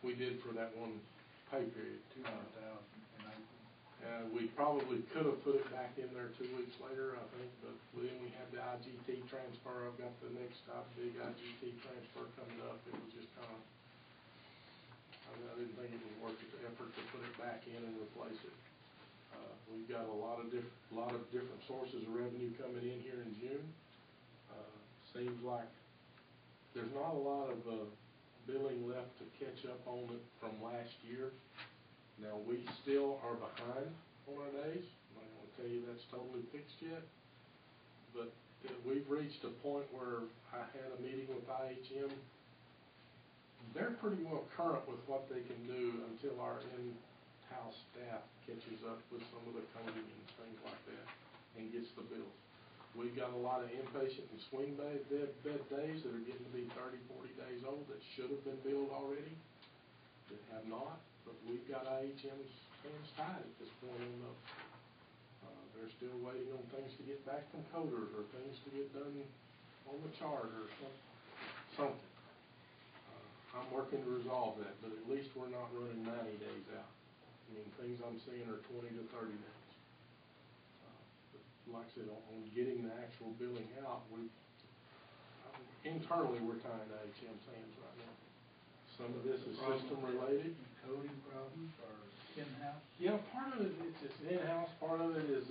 we did for that one pay period.
$200,000 in April.
We probably could have put it back in there 2 weeks later, I think, but then we had the IGT transfer. I've got the next big IGT transfer coming up. It was just kind of, I didn't think it was worth the effort to put it back in and replace it. We've got a lot of different sources of revenue coming in here in June. Seems like there's not a lot of billing left to catch up on it from last year. Now, we still are behind on our days. I'm not going to tell you that's totally fixed yet, but we've reached a point where I had a meeting with IHM. They're pretty well current with what they can do until our in-house staff catches up with some of the coding and things like that and gets the bills. We've got a lot of inpatient and swing bed days that are getting to be 30, 40 days old that should have been billed already, that have not. But we've got IHM's hands tied at this point on those. They're still waiting on things to get back from coders or things to get done on the chart or something. I'm working to resolve that, but at least we're not running 90 days out. Things I'm seeing are 20 to 30 days. But like I said, on getting the actual billing out, internally we're tying IHM's hands right now. Some of this is system related.
Coding problems or in-house?
Yeah, part of it is in-house. Part of it is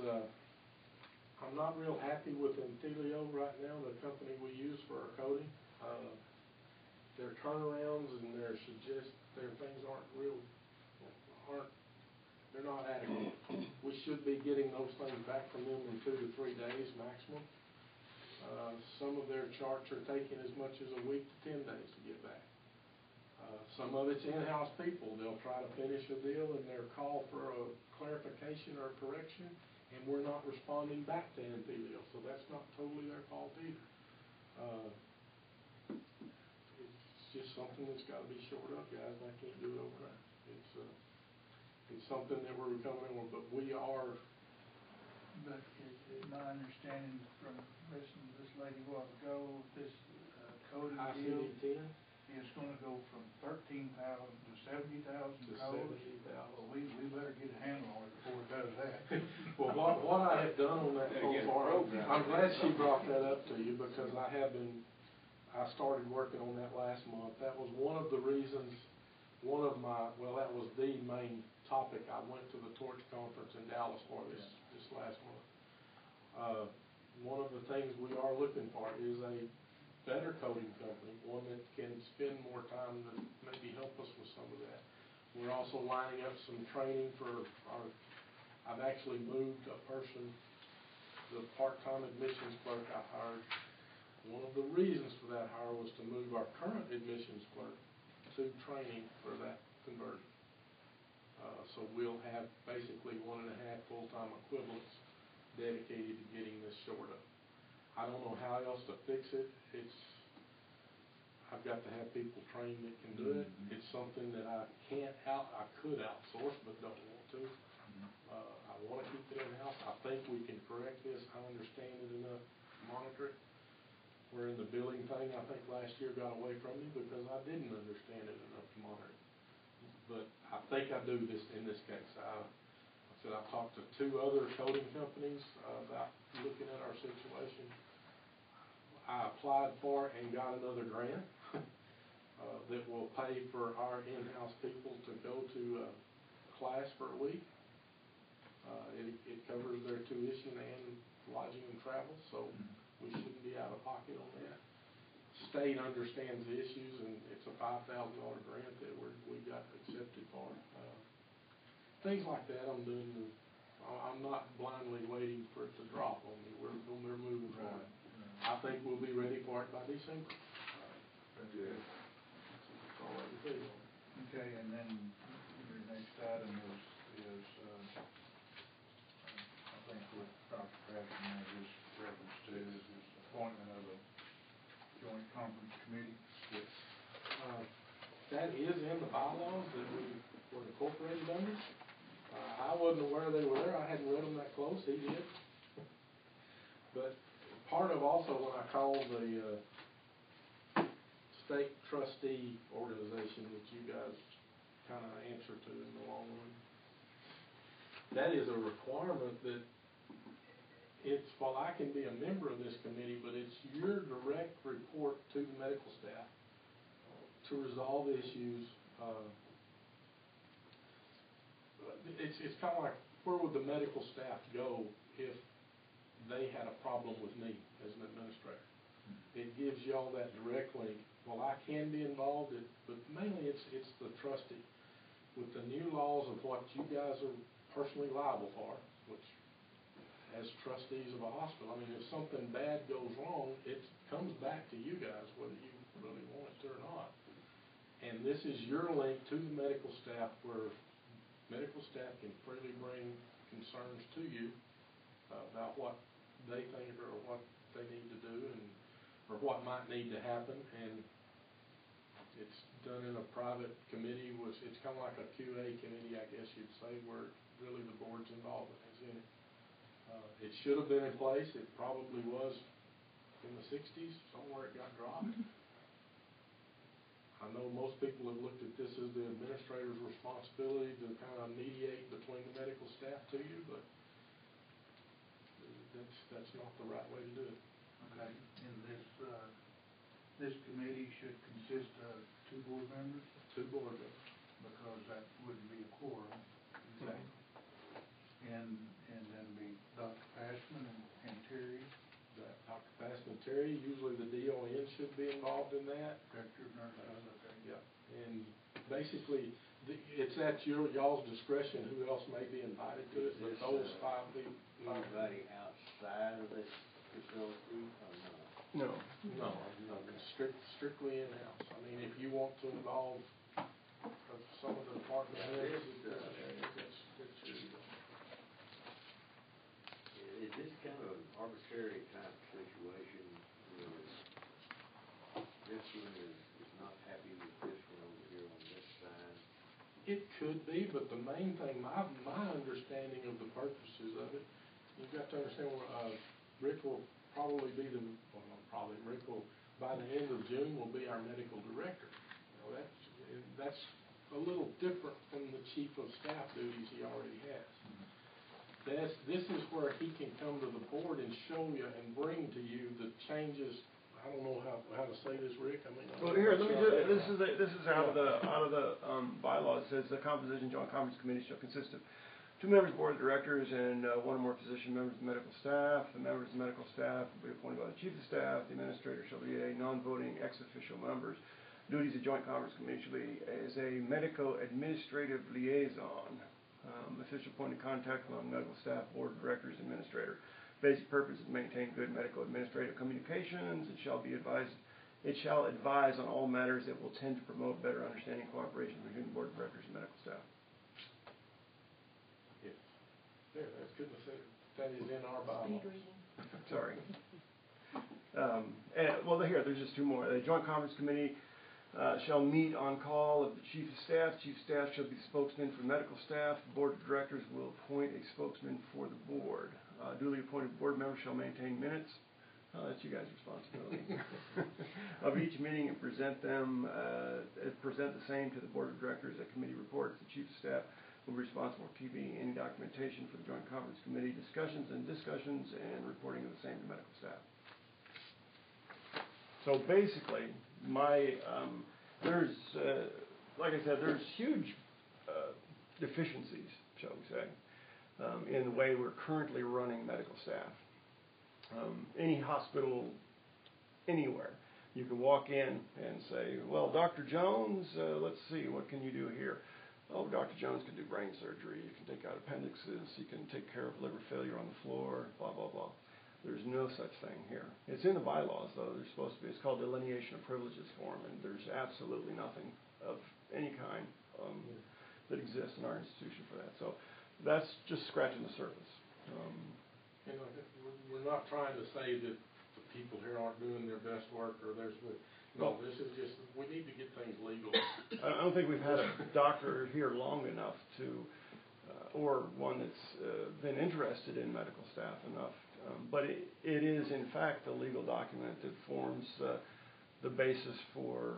I'm not real happy with Intelio right now, the company we use for our coding. Their turnarounds and their things they're not adequate. We should be getting those things back from them in 2 to 3 days maximum. Some of their charts are taking as much as a week to 10 days to get back. Some of it's in-house people. They'll try to finish a deal and they'll call for a clarification or a correction, and we're not responding back to Intelio, so that's not totally their fault either. It's just something that's got to be shored up, guys. I can't do it overnight. It's something that we're recovering on, but we are.
But is my understanding from listening to this lady a while ago, this coding deal
ICD-10
is gonna go from 13,000 to 70,000
to
codes.
70,000.
Well, we better get a handle on it before it does that.
Well, what I have done on that so far, I'm glad she brought that up to you, because I started working on that last month. That was one of the reasons, that was the main topic I went to the Torch Conference in Dallas for this last month. One of the things we are looking for is a better coding company, one that can spend more time to maybe help us with some of that. We're also lining up some training for I've actually moved a person, the part-time admissions clerk I hired. One of the reasons for that hire was to move our current admissions clerk to training for that conversion. So we'll have basically 1.5 full-time equivalents dedicated to getting this shored up. I don't know how else to fix it. I've got to have people trained that can do it. It's something that I could outsource, but don't want to. I want to keep it in-house. I think we can correct this. I understand it enough to monitor it. Where in the billing thing, I think last year got away from me because I didn't understand it enough to monitor it. But I think I do this in this case. I've talked to 2 other coding companies about looking at our situation. I applied for and got another grant that will pay for our in-house people to go to class for a week. It covers their tuition and lodging and travel, so we shouldn't be out of pocket on that. State understands the issues, and it's a $5,000 grant that we got accepted for. Things like that I'm doing. I'm not blindly waiting for it to drop on me. We're moving forward. I think we'll be ready for it by December.
That's good.
That's all I can tell you.
Okay, and then your next item is I think what Dr. Patterson made this reference to is this appointment of a joint conference committee.
Yes. That is in the bylaws that we were incorporated under. I wasn't aware they were there. I hadn't read them that close. He did. But part of also when I called the state trustee organization that you guys kind of answer to in the long run, that is a requirement that while I can be a member of this committee, but it's your direct report to the medical staff to resolve issues. It's kind of like, where would the medical staff go if they had a problem with me as an administrator? It gives y'all that direct link. Well, I can be involved, but mainly it's the trustee. With the new laws of what you guys are personally liable for, which as trustees of a hospital, I mean, if something bad goes wrong, it comes back to you guys, whether you really want it to or not. And this is your link to the medical staff, where medical staff can freely bring concerns to you about what they think or what they need to do or what might need to happen. And it's done in a private committee, which it's kind of like a QA committee, I guess you'd say, where really the board's involvement is in it. It should have been in place. It probably was in the 60s, somewhere it got dropped. I know most people have looked at this as the administrator's responsibility to kind of mediate between the medical staff to you, but that's not the right way to do it.
Okay, and this committee should consist of 2 board members?
2 board members.
Because that wouldn't be a quorum.
Exactly.
and then be Dr. Passman and Terry,
That Dr. Passman Terry, usually the DON should be involved in that.
Director of Nurses, okay.
Yeah, and basically, it's at y'all's discretion who else may be invited to it, but
Is this,
those five people.
Anybody outside of this facility or not?
No.
No, strictly in-house. I mean, if you want to involve some of the department heads, it's your deal.
Is this kind of an arbitrary type situation where this one is not happy with this one over here on this side?
It could be, but the main thing, my understanding of the purposes of it, you've got to understand, Rick will probably be Rick will, by the end of June, will be our medical director. You know, that's a little different from the chief of staff duties he already has. This is where he can come to the board and show you and bring to you the changes. I don't know how to say this, Rick. I mean,
Well, here, let me just, this is out of the bylaws. It says the composition joint conference committee shall consist of 2 members of the board of directors and 1 or more physician members of the medical staff. The members of the medical staff will be appointed by the chief of staff. The administrator shall be a non-voting ex-official members. Duties of joint conference committee shall be as a medical administrative liaison, official point of contact among medical staff, board of directors, administrator. Basic purpose is to maintain good medical administrative communications. It shall advise on all matters that will tend to promote better understanding and cooperation between the board of directors and medical staff.
Yes. There, that's good to say. That is in our bylaws.
Speed reading.
Sorry. Well, there's just 2 more. The joint conference committee shall meet on call of the chief of staff. Chief of staff shall be the spokesman for medical staff. The board of directors will appoint a spokesman for the board. Duly appointed board members shall maintain minutes. That's you guys' responsibility. Of each meeting and present the same to the board of directors at committee reports. The chief of staff will be responsible for keeping any documentation for the joint conference committee discussions and reporting of the same to medical staff. So basically, there's, like I said, there's huge deficiencies, shall we say, in the way we're currently running medical staff. Any hospital, anywhere, you can walk in and say, well, Dr. Jones, let's see, what can you do here? Oh, Dr. Jones can do brain surgery, you can take out appendixes, you can take care of liver failure on the floor, blah, blah, blah. There's no such thing here. It's in the bylaws, though. There's supposed to be. It's called delineation of privileges form, and there's absolutely nothing of any kind that exists in our institution for that. So that's just scratching the surface.
You know, we're not trying to say that the people here aren't doing their best work or this is just, we need to get things legal.
I don't think we've had a doctor here long enough to, or one that's been interested in medical staff enough. But it is, in fact, the legal document that forms the basis for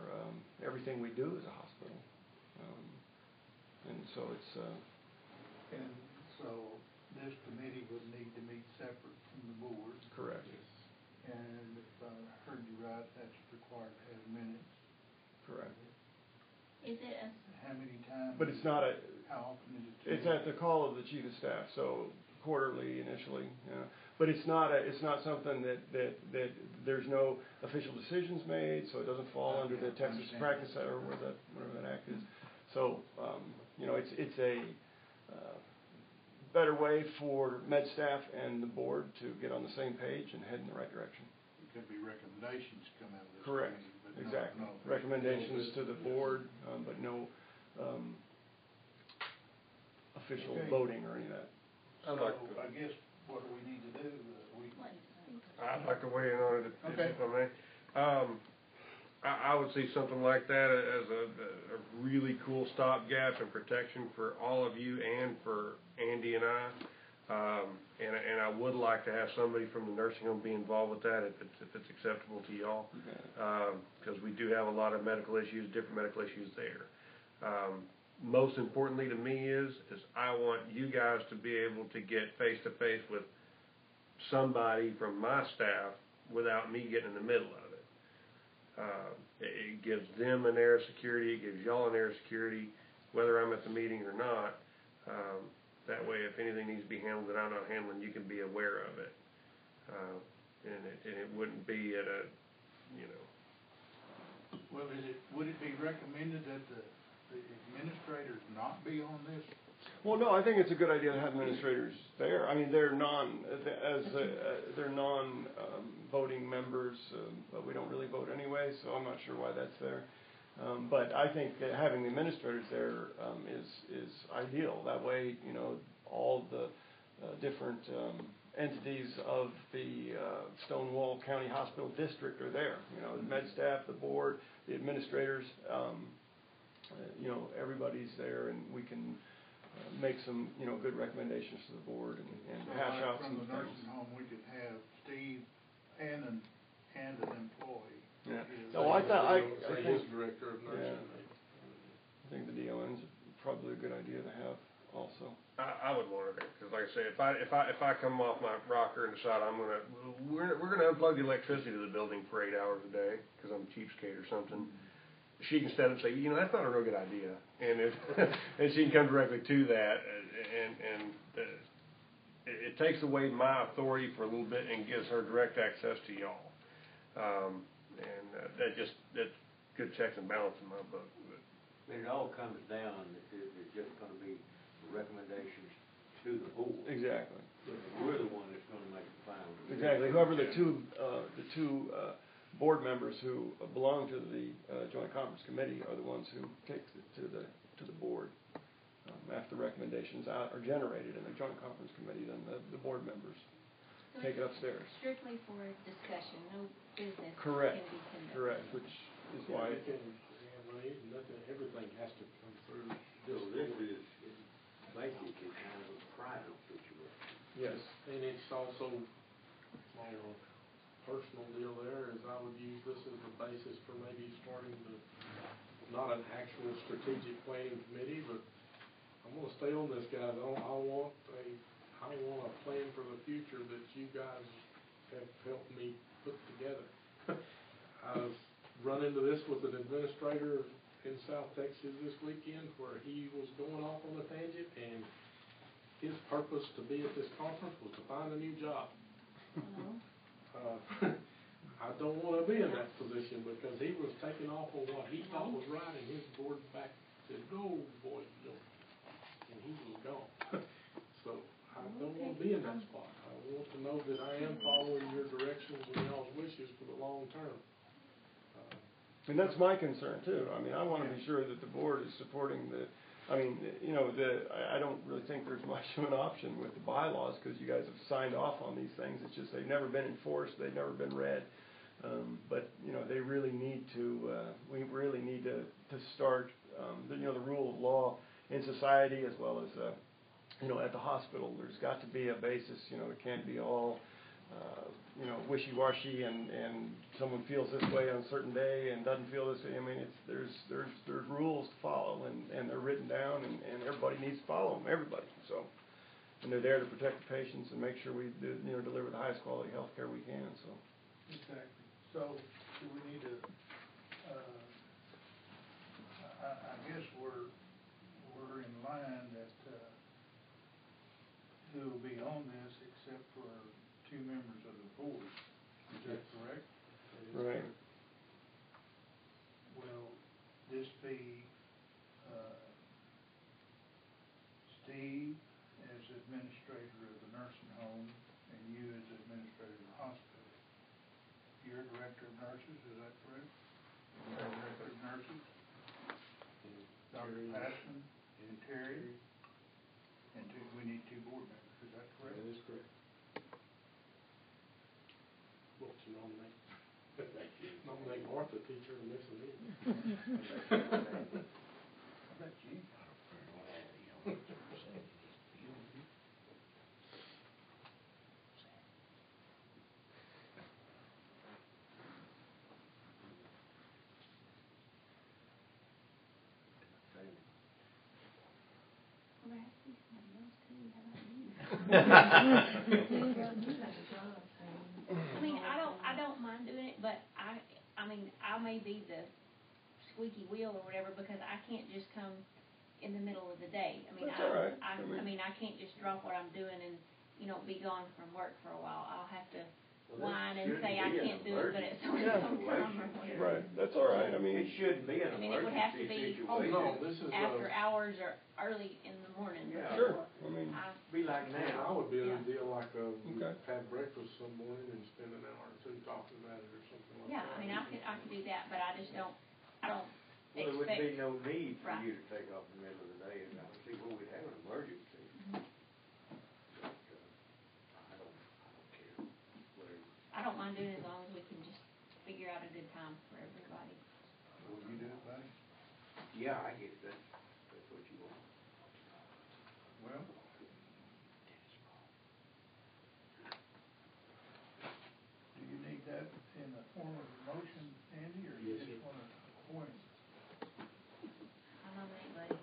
everything we do as a hospital. And so it's...
And so this committee would need to meet separate from the board.
Correct.
And if I heard you right, that's required to have minutes.
Correct.
Is it a,
How many times?
But it's not
How often is it?
it's at the call of the chief of staff, so quarterly initially. But it's not something that there's no official decisions made, so it doesn't fall under the Texas Practice Act or whatever that act is. So it's a better way for med staff and the board to get on the same page and head in the right direction.
It could be recommendations come out of this.
Correct.
Committee, but
Exactly.
No.
Recommendations to the board, but no official
Okay.
voting or any of that.
So I guess what do we need to do?
I'd like to weigh in on it
Okay.
if I may. I would see something like that as a really cool stopgap and protection for all of you and for Andy and I. And I would like to have somebody from the nursing home be involved with that if it's acceptable to y'all. Because we do have a lot of medical issues, different medical issues there. Most importantly to me is I want you guys to be able to get face to face with somebody from my staff without me getting in the middle of it. It gives them an air of security, it gives y'all an air of security, whether I'm at the meeting or not. That way, if anything needs to be handled that I'm not handling, you can be aware of it. And it wouldn't be at a, you know.
Well, would it be recommended that the administrators not be on this?
Well, no, I think it's a good idea to have administrators there. I mean, they're non-voting members, but we don't really vote anyway, so I'm not sure why that's there. But I think that having the administrators there is ideal. That way, you know, all the different entities of the Stonewall County Hospital District are there. You know, the med staff, the board, the administrators, you know, everybody's there, and we can make some, you know, good recommendations to the board and hash out some
From the
things.
nursing home, we could have Steve and an employee.
Yeah.
Is-
No, I
Say
think,
his director of nursing.
I think the DON's probably a good idea to have also.
I would want her there, because like I say, if I come off my rocker and decide we're gonna unplug the electricity to the building for 8 hours a day, because I'm a cheapskate or something, she can stand up and say, you know, that's not a real good idea, and and she can come directly to that, and it takes away my authority for a little bit and gives her direct access to y'all, and that's good checks and balance in my book.
And it all comes down, it's just gonna be recommendations to the board.
Exactly.
We're the one that's gonna make the final decision.
Exactly. Whoever the two board members who belong to the Joint Conference Committee are the ones who take it to the board. After recommendations are generated in the Joint Conference Committee, then the board members take it upstairs.
Strictly for discussion, no business
Correct.
can be conducted.
Correct, which is why.
Everything has to come through.
So this is basically kind of a private situation.
Yes.
And it's also, my personal deal there is I would use this as the basis for maybe starting not an actual strategic planning committee, but I'm gonna stay on this, guys. I want a plan for the future that you guys have helped me put together. I've run into this with an administrator in South Texas this weekend where he was going off on a tangent, and his purpose to be at this conference was to find a new job. I don't want to be in that position because he was taking off on what he thought was right, and his board back said, "No, boy, no," and he was gone. So I don't want to be in that spot. I want to know that I am following your directions and y'all's wishes for the long term.
And that's my concern too. I mean, I want to be sure that the board is supporting I don't really think there's much of an option with the bylaws because you guys have signed off on these things. It's just they've never been enforced. They've never been read. But, you know, they really need to, we really need to start, the rule of law in society as well as, at the hospital. There's got to be a basis, it can't be all, wishy-washy and someone feels this way on a certain day and doesn't feel this way. I mean, there's rules to follow and they're written down and everybody needs to follow them, everybody. So, and they're there to protect the patients and make sure we deliver the highest quality health care we can, so.
Exactly. So, do we need to, I guess we're in line that, who will be on this except for 2 members of the board. Is that correct?
Right.
Will this be, Steve as administrator of the nursing home and you as administrator of the hospital? You're director of nurses, is that correct? You're director of nurses? Dr. Passman and Terry? And we need 2 board members, is that correct?
That is correct. What to nominate? Nominate Martha, teacher, and Miss Anita.
I bet you.
I mean, I don't mind doing it, but I mean, I may be the squeaky wheel or whatever because I can't just come in the middle of the day. I mean,
That's all right.
I mean, I can't just drop what I'm doing and, be gone from work for a while. I'll have to
Well, that
whine and say I
shouldn't be an
can't do it, but it's only
Yeah.
some time or whatever.
Right, that's all right, I mean.
It shouldn't be an
I mean, it would have to
emergency
be
situation.
No, this is
after hours or early in the morning.
Yeah.
Sure, I mean,
Be like
I
now.
would be
Yeah.
a deal like, we
Okay.
have breakfast some morning and spend an hour or two talking about it or something like
Yeah,
that.
I mean, I could do that, but I just don't
Well, there would
expect.
be no need for
Right.
you to take off in the middle of the day, and I don't see where we'd have an emergency. But, I don't care, whatever.
I don't mind doing it as long as we can just figure out a good time for everybody.
Will you do it, buddy?
Yeah, I get that, that's what you want.
Well, do you need that in the form of a motion, Andy, or you
Yes,
just
sir.
want to appoint him?
I nominate Buddy.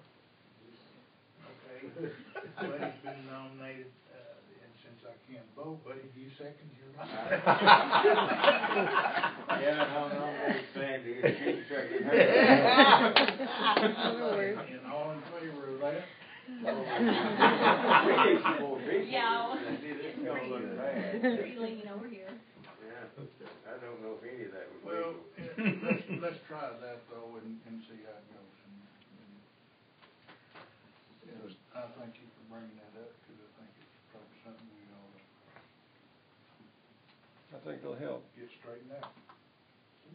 Okay, Buddy's been nominated, and since I can't vote, Buddy, do you second your motion?
Yeah, no, Sandy, she's checking her.
And all in favor of that?
We need some more people.
Yeah.
It's gonna look bad.
Pretty leaning over here.
Yeah, I don't know if any of that was
Well,
legal.
let's try that though and see how it goes. And, I thank you for bringing that up, because I think it's probably something we ought
I think it'll help.
to get straightened out.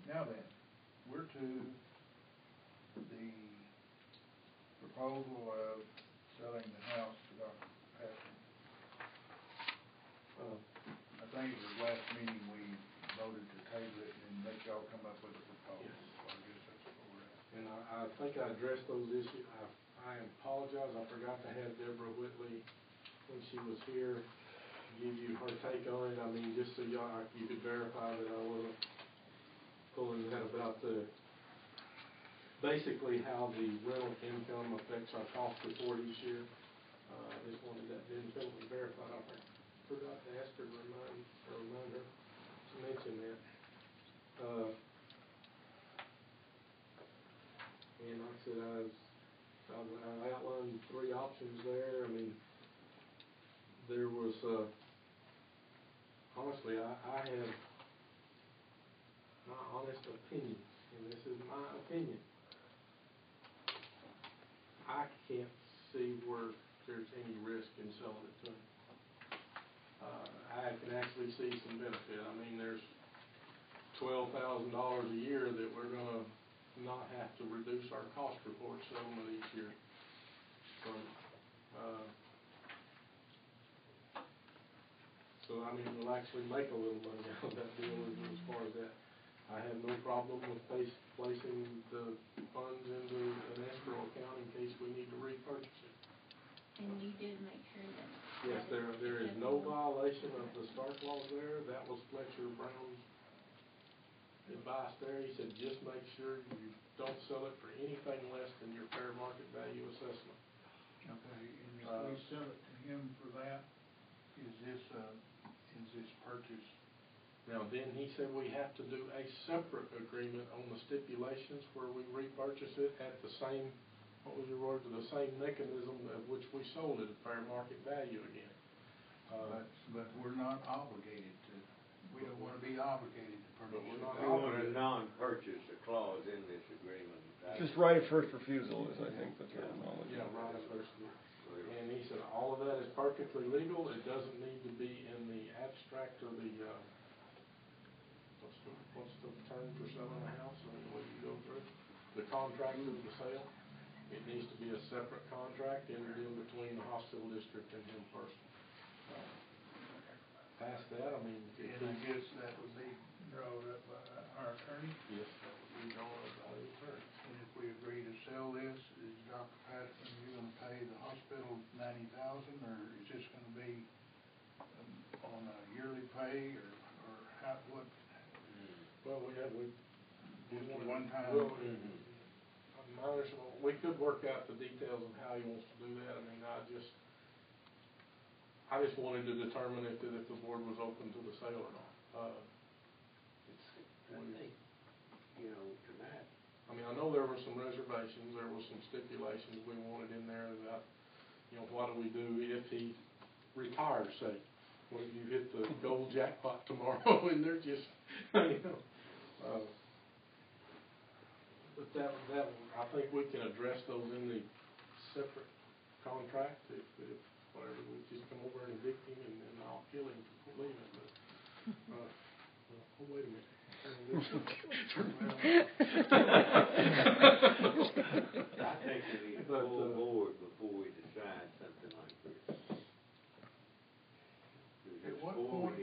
Now then, we're to the proposal of selling the house to Dr. Patrick. I think it was last meeting we voted to table it and let y'all come up with a proposal. So I guess that's where we're at.
And I think I addressed those issues. I apologize, I forgot to have Deborah Whitley, when she was here, give you her take on it. I mean, just so you could verify that I wasn't pulling that about basically how the rental income affects our cost report each year. I just wanted that independently verified. I forgot to ask her to remind her to mention that. And like I said, I outlined 3 options there. I mean, there was, honestly, I have my honest opinion, and this is my opinion. I can't see where there's any risk in selling it to him. I can actually see some benefit. I mean, there's $12,000 a year that we're gonna not have to reduce our cost report settlement each year from. So, I mean, we'll actually make a little money out of that deal as far as that. I have no problem with placing the funds into an escrow account in case we need to repurchase it.
And you did make sure that.
Yes, there is no violation of the Stark laws there. That was Fletcher Brown's advice there. He said, just make sure you don't sell it for anything less than your fair market value assessment.
Okay, and if we sell it to him for that, is this purchase?
Now, then he said we have to do a separate agreement on the stipulations where we repurchase it at the same, what was your word, to the same mechanism of which we sold it at fair market value again.
But we're not obligated to, we don't wanna be obligated to purchase.
But we're not
We want a non-purchase clause in this agreement.
Just right of first refusal is, I think, the terminology.
Yeah, right of first. And he said all of that is perfectly legal. It doesn't need to be in the abstract or the, what's the term for selling a house? I mean, what you go through? The contract of the sale. It needs to be a separate contract entered in between the hospital district and him personally. Past that, I mean.
And I guess that would be drawn up by our attorney?
Yes, that would be drawn up by the attorney.
And if we agree to sell this, is Dr. Patterson, you gonna pay the hospital $90,000, or is this gonna be on a yearly pay, or how, what?
Well,
Just a one-time?
We could work out the details of how he wants to do that. I mean, I just wanted to determine if the board was open to the sale or not.
I think, tonight,
I mean, I know there were some reservations, there were some stipulations we wanted in there about, what do we do if he retires, say? What if you hit the gold jackpot tomorrow and they're just, but that, I think we can address those in the separate contract, if whatever, we just come over and evict him and I'll kill him for leaving, but, oh, wait a minute.
I think we need a full board before we decide something like this.
At what point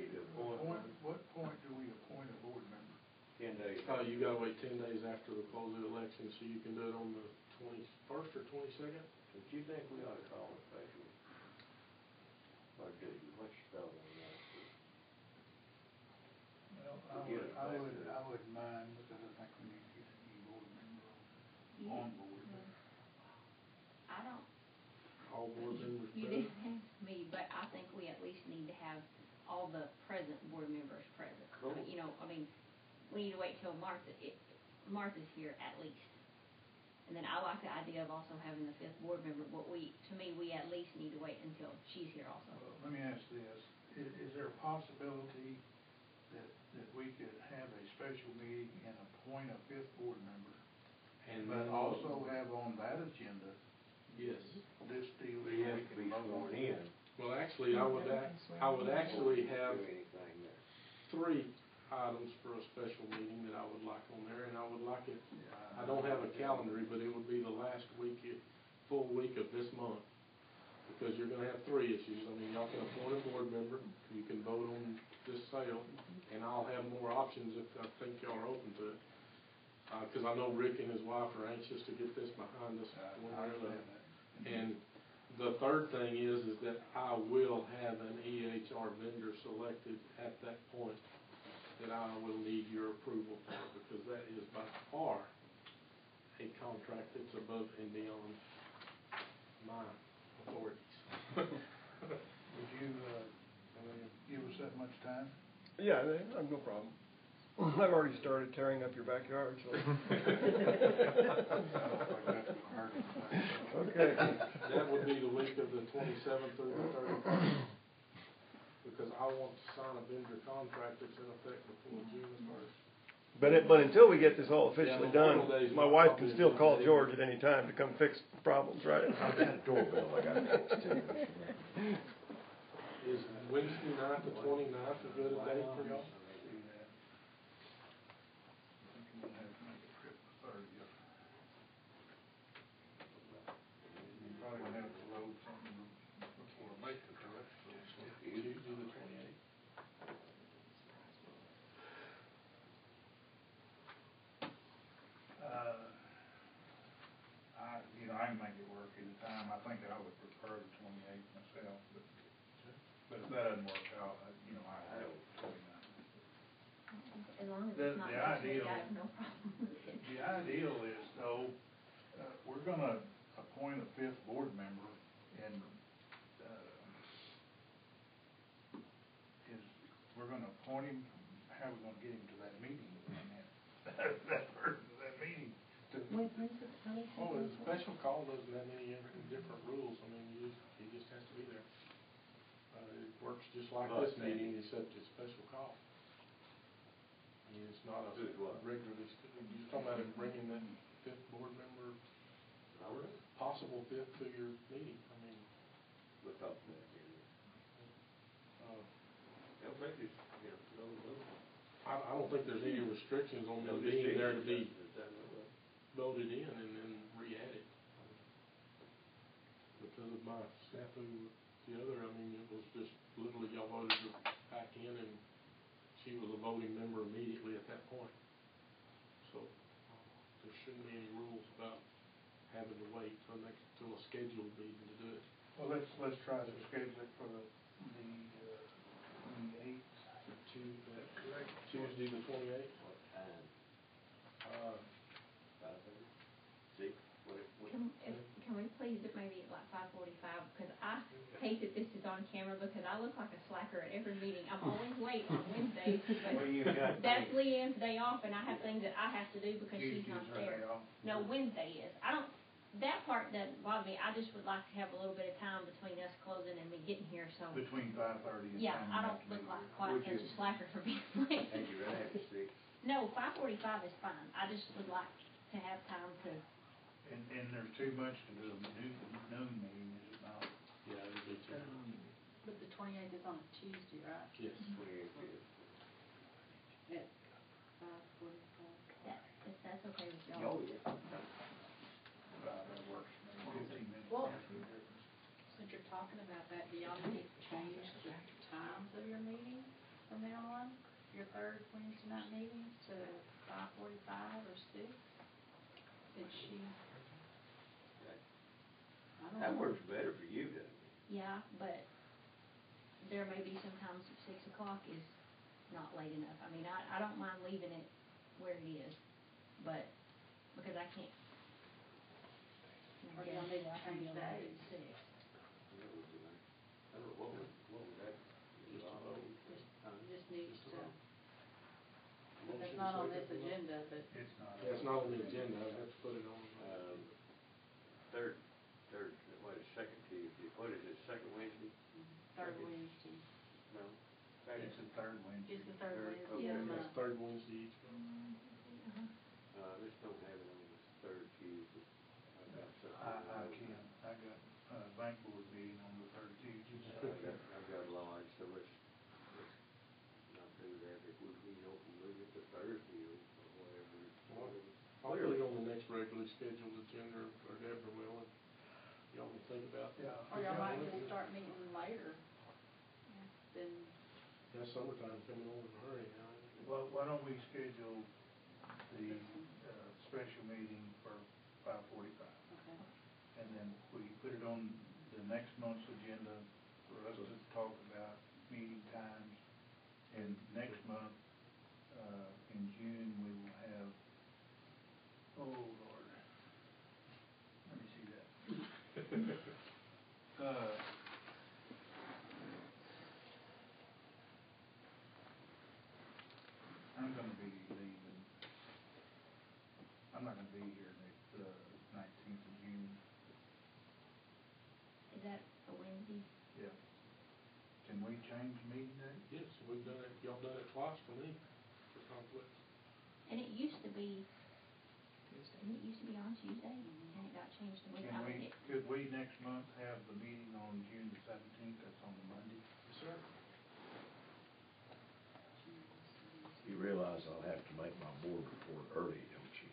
do we appoint a board member?
10 days.
You gotta wait 10 days after the close of the election, so you can do it on the 21st or 22nd?
But you think we ought to call a special? Or do you, what's your thought on that?
Well, I wouldn't mind, because I think we need to get a new board member on board.
I don't,
All board members
you
present?
didn't ask me, but I think we at least need to have all the present board members present.
Cool.
We need to wait till Martha's here at least. And then I like the idea of also having the 5th board member, but we at least need to wait until she's here also.
Well, let me ask this, is there a possibility that we could have a special meeting and appoint a 5th board member? But also have on that agenda
Yes.
this deal that
We
we
have to
can
be
vote on?
sworn in.
Well, actually, I would actually have
Do anything there.
3 items for a special meeting that I would like on there, and I would like it, I don't have a calendar, but it would be the last full week of this month, because you're gonna have 3 issues. I mean, y'all can appoint a board member, you can vote on this sale, and I'll have more options if I think y'all are open to it. Cause I know Rick and his wife are anxious to get this behind us one way or another. And the third thing is that I will have an EHR vendor selected at that point that I will need your approval for, because that is by far a contract that's above and beyond my authorities.
Would you, give us that much time?
Yeah, I've no problem. I've already started tearing up your backyard, so. Okay.
That would be the week of the 27th through the 31st, because I want to sign a vendor contract that's in effect before June 1st.
But until we get this all officially
Yeah,
done,
Memorial Day's
my
not
wife
probably
can still
a
call
good day.
George at any time to come fix problems, right?
I've got a doorbell I gotta fix too.
Is Wednesday night, the 29th, a good day for y'all?
Probably gonna have to load something before I make it, correct?
Tuesday the 28th.
I can make it work anytime. I think I would prefer the 28th myself, but if that doesn't work out, I have 29th.
As long as
The-
it's not
the
next week,
ideal-
I have no problem with it.
The ideal is, though, we're gonna appoint a 5th board member, and, we're gonna appoint him, how are we gonna get him to that meeting? That person to that meeting.
When's the
Oh, a special call doesn't have any different rules. I mean, he just has to be there. It works just like this meeting, except it's special call. I mean, it's not a regularly, you're talking about him bringing that 5th board member, possible 5th to your meeting. I mean,
We'll talk to that,
I don't think there's any restrictions on them being there to be voted in and then re-added. Because of my snafu with the other, I mean, it was just literally y'all voted her back in, and she was a voting member immediately at that point. So, there shouldn't be any rules about having to wait till a scheduled meeting to do it.
Well, let's try to schedule it for the 28th.
Tuesday the 28th?
What time? 5:30? 6?
Can we please, it maybe at like 5:45, because I I hate that this is on camera because I look like a slacker at every meeting. I'm always late on Wednesdays, but
Well, you've got
that's
things.
Leanne's day off, and I have things that I have to do because she's not there. No, Wednesday is. That part doesn't bother me. I just would like to have a little bit of time between us closing and me getting here, so.
Between 5:30 and 10.
Yeah, I don't look like quite
Would
such
you-
a slacker for being late.
Had you run after 6?
No, 5:45 is fine. I just would like to have time to.
And there's too much to do a noon meeting, is it not?
Yeah, it'd be too.
But the 28th is on a Tuesday, right?
Yes.
28th is.
At 5:45.
If that's okay with y'all.
Oh, yeah.
That works, maybe 15 minutes.
Well-
makes no difference.
Since you're talking about that, do y'all need to change the times of your meetings from now on? Your third Wednesday night meetings to 5:45 or 6? Did she? I don't
That
know.
works better for you, doesn't it?
Yeah, but there may be sometimes 6 o'clock is not late enough. I mean, I don't mind leaving it where it is, but, because I can't.
Or do y'all need to change days?
That would be nice. I don't know, what would that,
Just needs to, it's not on this agenda, but
It's not.
Yeah, it's not on the agenda, I'd have to put it on.
third, second Tuesday, what is it, second Wednesday?
third
Second.
Wednesday.
No.
It's the third Wednesday.
It's the third
Third,
Wednesday
okay.
of the
It's
month.
third Wednesday each month.
Let's don't have it on the third Tuesday. I've got something.
I can't, I got, bank board meeting on the third Tuesday.
I've got large, so let's not do that. If we move it to Thursday or whatever.
I'll put it on the next regularly scheduled agenda, or Deborah will, and y'all can think about that.
Yeah.
Or y'all might just start meeting later. Then,
Yeah, summertime's coming on in a hurry now.
Well, why don't we schedule the, special meeting for 5:45?
okay.
And then we put it on the next month's agenda for us to talk about meeting times. And next month, in June, we will have, oh Lord, let me see that. I'm gonna be leaving, I'm not gonna be here next, 19th of June.
Is that a Wednesday?
Yeah. Can we change the meeting day?
Yes, we've done it, y'all done it twice for me, for conflicts.
And it used to be, didn't it used to be on Tuesday, and it got changed to Wednesday?
Can we, could we next month have the meeting on June the 17th, that's on the Monday?
Yes, sir.
You realize I'll have to make my board report early, don't you?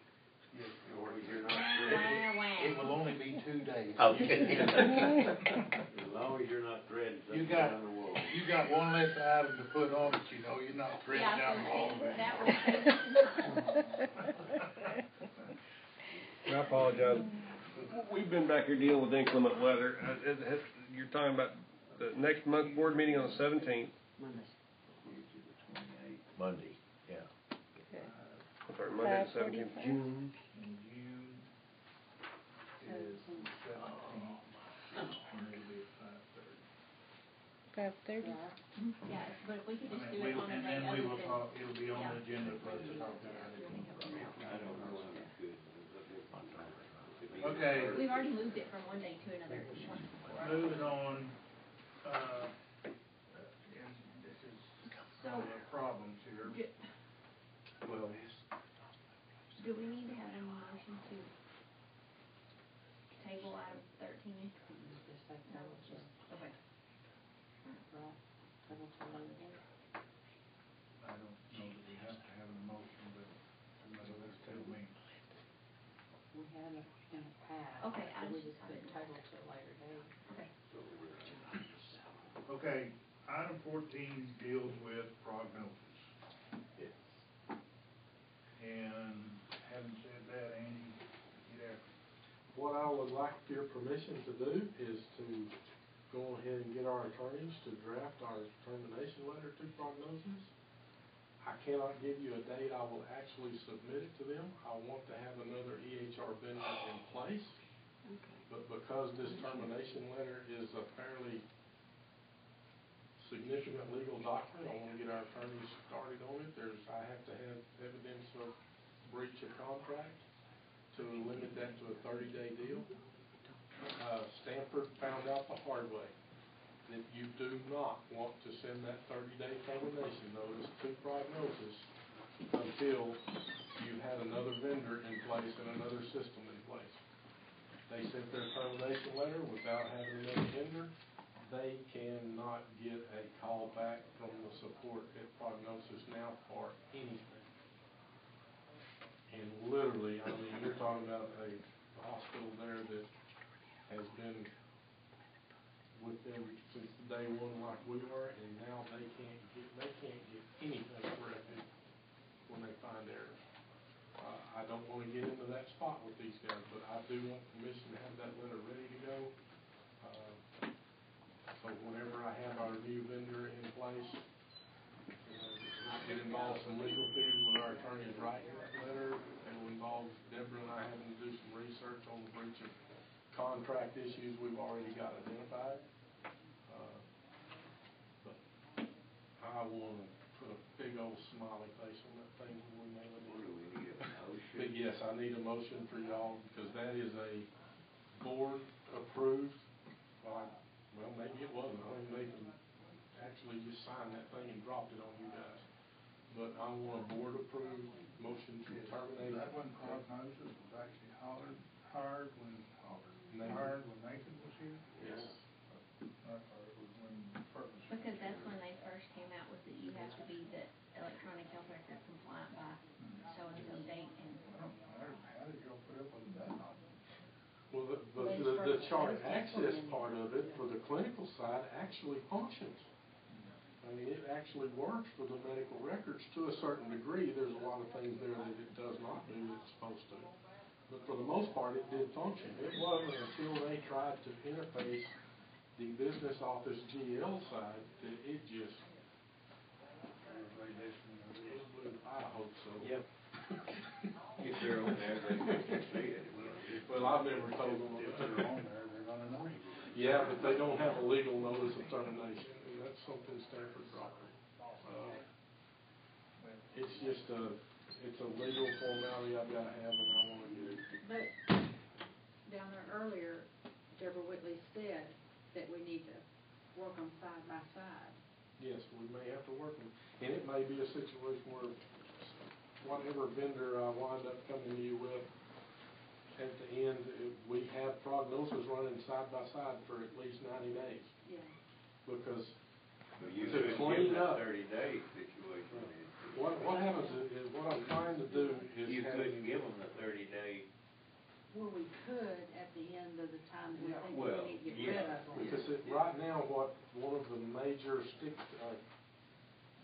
Yes.
Or you're not
Wah, wah.
It will only be 2 days.
Okay.
as long as you're not threading
You
something
got,
down the wall.
you got one less item to put on it, you know, you're not threading
Yeah,
down the wall.
that will save some time.
I apologize. We've been back here dealing with inclement weather. You're talking about the next month board meeting on the 17th.
Monday, yeah.
I'm sorry, Monday the 17th of June.
In June is the 17th, and it'll be at 5:30.
5:30?
Yeah, but if we could just
I
do
mean,
it on a
and
day
then we
other
will
than.
talk, it'll be on
Yeah.
the agenda for us to talk about it.
I don't know if it's good.
Okay.
We've already moved it from one day to another.
Moving on, and this is one of the problems here. Well,
Do we need to have a motion to table item 13?
Just like that, just,
Okay.
right, double to later date.
I don't know that we have to have an emotion, but somebody will tell me.
We had it in the past.
Okay, I
so we
just-
just couldn't table to a later date.
Okay.
Okay, item 14 deals with prognosis. And having said that, Andy, get after it.
What I would like your permission to do is to go ahead and get our attorneys to draft our termination letter to Prognosis. I cannot give you a date I will actually submit it to them. I want to have another EHR vendor in place But because this termination letter is a fairly significant legal document, I wanna get our attorneys started on it. I have to have evidence of breach of contract to limit that to a 30-day deal. Stanford found out the hard way that you do not want to send that 30-day termination notice to Prognosis until you had another vendor in place and another system in place. They sent their termination letter without having another vendor. They cannot get a call back from the support at Prognosis now for anything. And literally, I mean, you're talking about a hospital there that has been with them since day one like we were, and now they can't get anything corrected when they find errors. I don't want to get into that spot with these guys, but I do want permission to have that letter ready to go. So whenever I have our new vendor in place, it involves some legal fees with our attorneys writing that letter. It'll involve Deborah and I having to do some research on the breach of contract issues we've already got identified. But I want to put a big old smiley face on that thing when we mail it in.
Do we need a motion?
But yes, I need a motion for y'all, because that is a board approved, well, maybe it wasn't, I think Nathan actually just signed that thing and dropped it on you guys. But I want a board approved motion to terminate.
That one Prognosis was actually hired when Nathan was here?
Yes.
I thought it was when Purpose.
Because that's when they first came out with that you have to be the electronic health record compliant by so-and-so date and.
How did y'all put up with that?
Well, the chart access part of it for the clinical side actually functions. I mean, it actually works for the medical records to a certain degree. There's a lot of things there that it does not do that it's supposed to. But for the most part, it did function. It wasn't until they tried to interface the business office GL side that it just blew. I hope so.
Yep. If they're on there, they can see it.
Well, I've never told them
If
that.
they're on there, they're gonna know you.
Yeah, but they don't have a legal notice of termination, and that's something Stanford dropped. It's just it's a legal formality I've gotta have, and I wanna do it.
But down there earlier, Deborah Whitley said that we need to work them side by side.
Yes, we may have to work them, and it may be a situation where whatever vendor I wind up coming to you with, at the end, we have Prognosis running side by side for at least 90 days.
Yeah.
Because
So you
to
could
clean
give
up,
a 30-day situation.
what happens is what I'm trying to do is
You
have,
couldn't give them the 30-day.
Well, we could at the end of the time we think
Well,
we need to get rid of them.
because right now, one of the major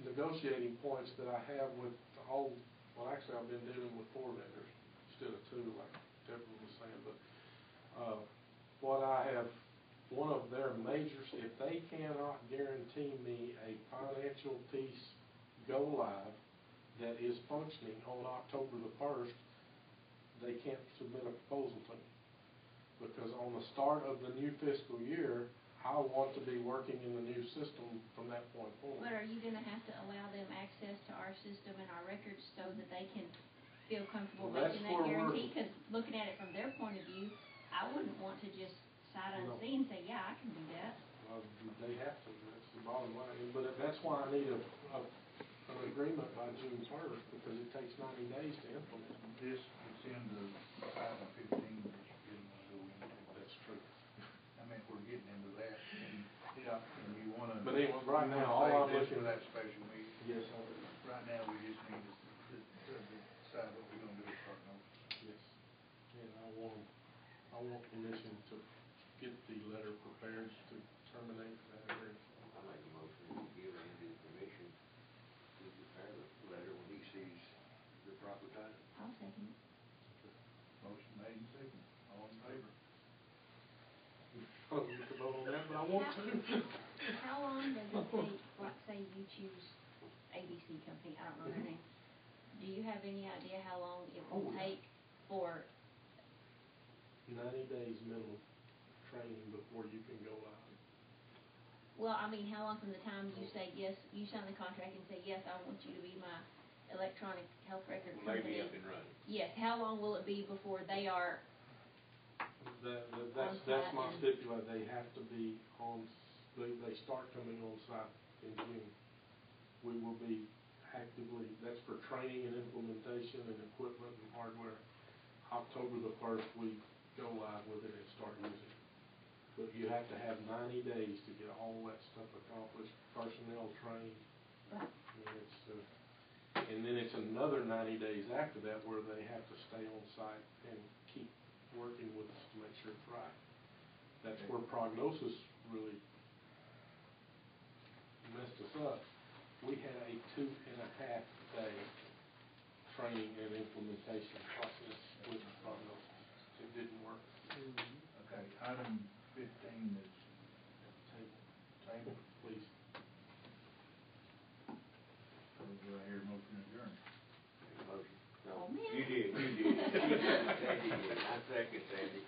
negotiating points that I have with all, well, actually, I've been dealing with 4 vendors instead of 2, like Deborah was saying, but what I have, one of their majors, if they cannot guarantee me a financial piece go live that is functioning on October the 1st, they can't submit a proposal to me. Because on the start of the new fiscal year, I want to be working in the new system from that point forward.
But are you gonna have to allow them access to our system and our records so that they can feel comfortable
Well, that's
making that
where
guarantee? Because looking at it from their point of view, I wouldn't want to just sight unseen say, yeah, I can do that.
They have to, that's the bottom line, but that's why I need an agreement by June 1st, because it takes 90 days to implement.
This is in the 5 and 15 that you're getting to go into.
That's true.
I mean, we're getting into that, and you wanna.
But anyway, right
you
now,
wanna
all I'm
save this
looking
for that special meeting.
Yes, I do.
Right now, we just need to decide what we're gonna do with Prognosis.
Yes, and I want permission to get the letter prepared to terminate that agreement.
I make a motion to give Andy the permission to prepare the letter when he sees the proper time.
I'll second it.
Motion made and seconded, all in favor?
Oh, you can vote on that, but I want to.
How long does it take, like, say you choose ABC company, I don't know their name. Do you have any idea how long it will take for
90 days days minimum training before you can go live.
Well, I mean, how long from the time you say yes, you sign the contract and say, yes, I want you to be my electronic health record
Maybe
company?
up and running.
Yes, how long will it be before they are,
That's
On-site
my
and-
stipulate, they have to be they start coming on site in June. We will be actively, that's for training and implementation and equipment and hardware. October the 1st, we go live with it and start using it. But you have to have 90 days to get all that stuff accomplished, personnel trained.
right,
And then it's another 90 days after that where they have to stay on site and keep working with us to make sure it's right. That's where prognosis really messed us up. We had a 2.5 day training and implementation process with prognosis. It didn't work.
Okay, item 15 is table,
Please.
do I hear a motion adjourned?
Motion.
Oh,
No,
man.
you did. Sandy did. I second Sandy.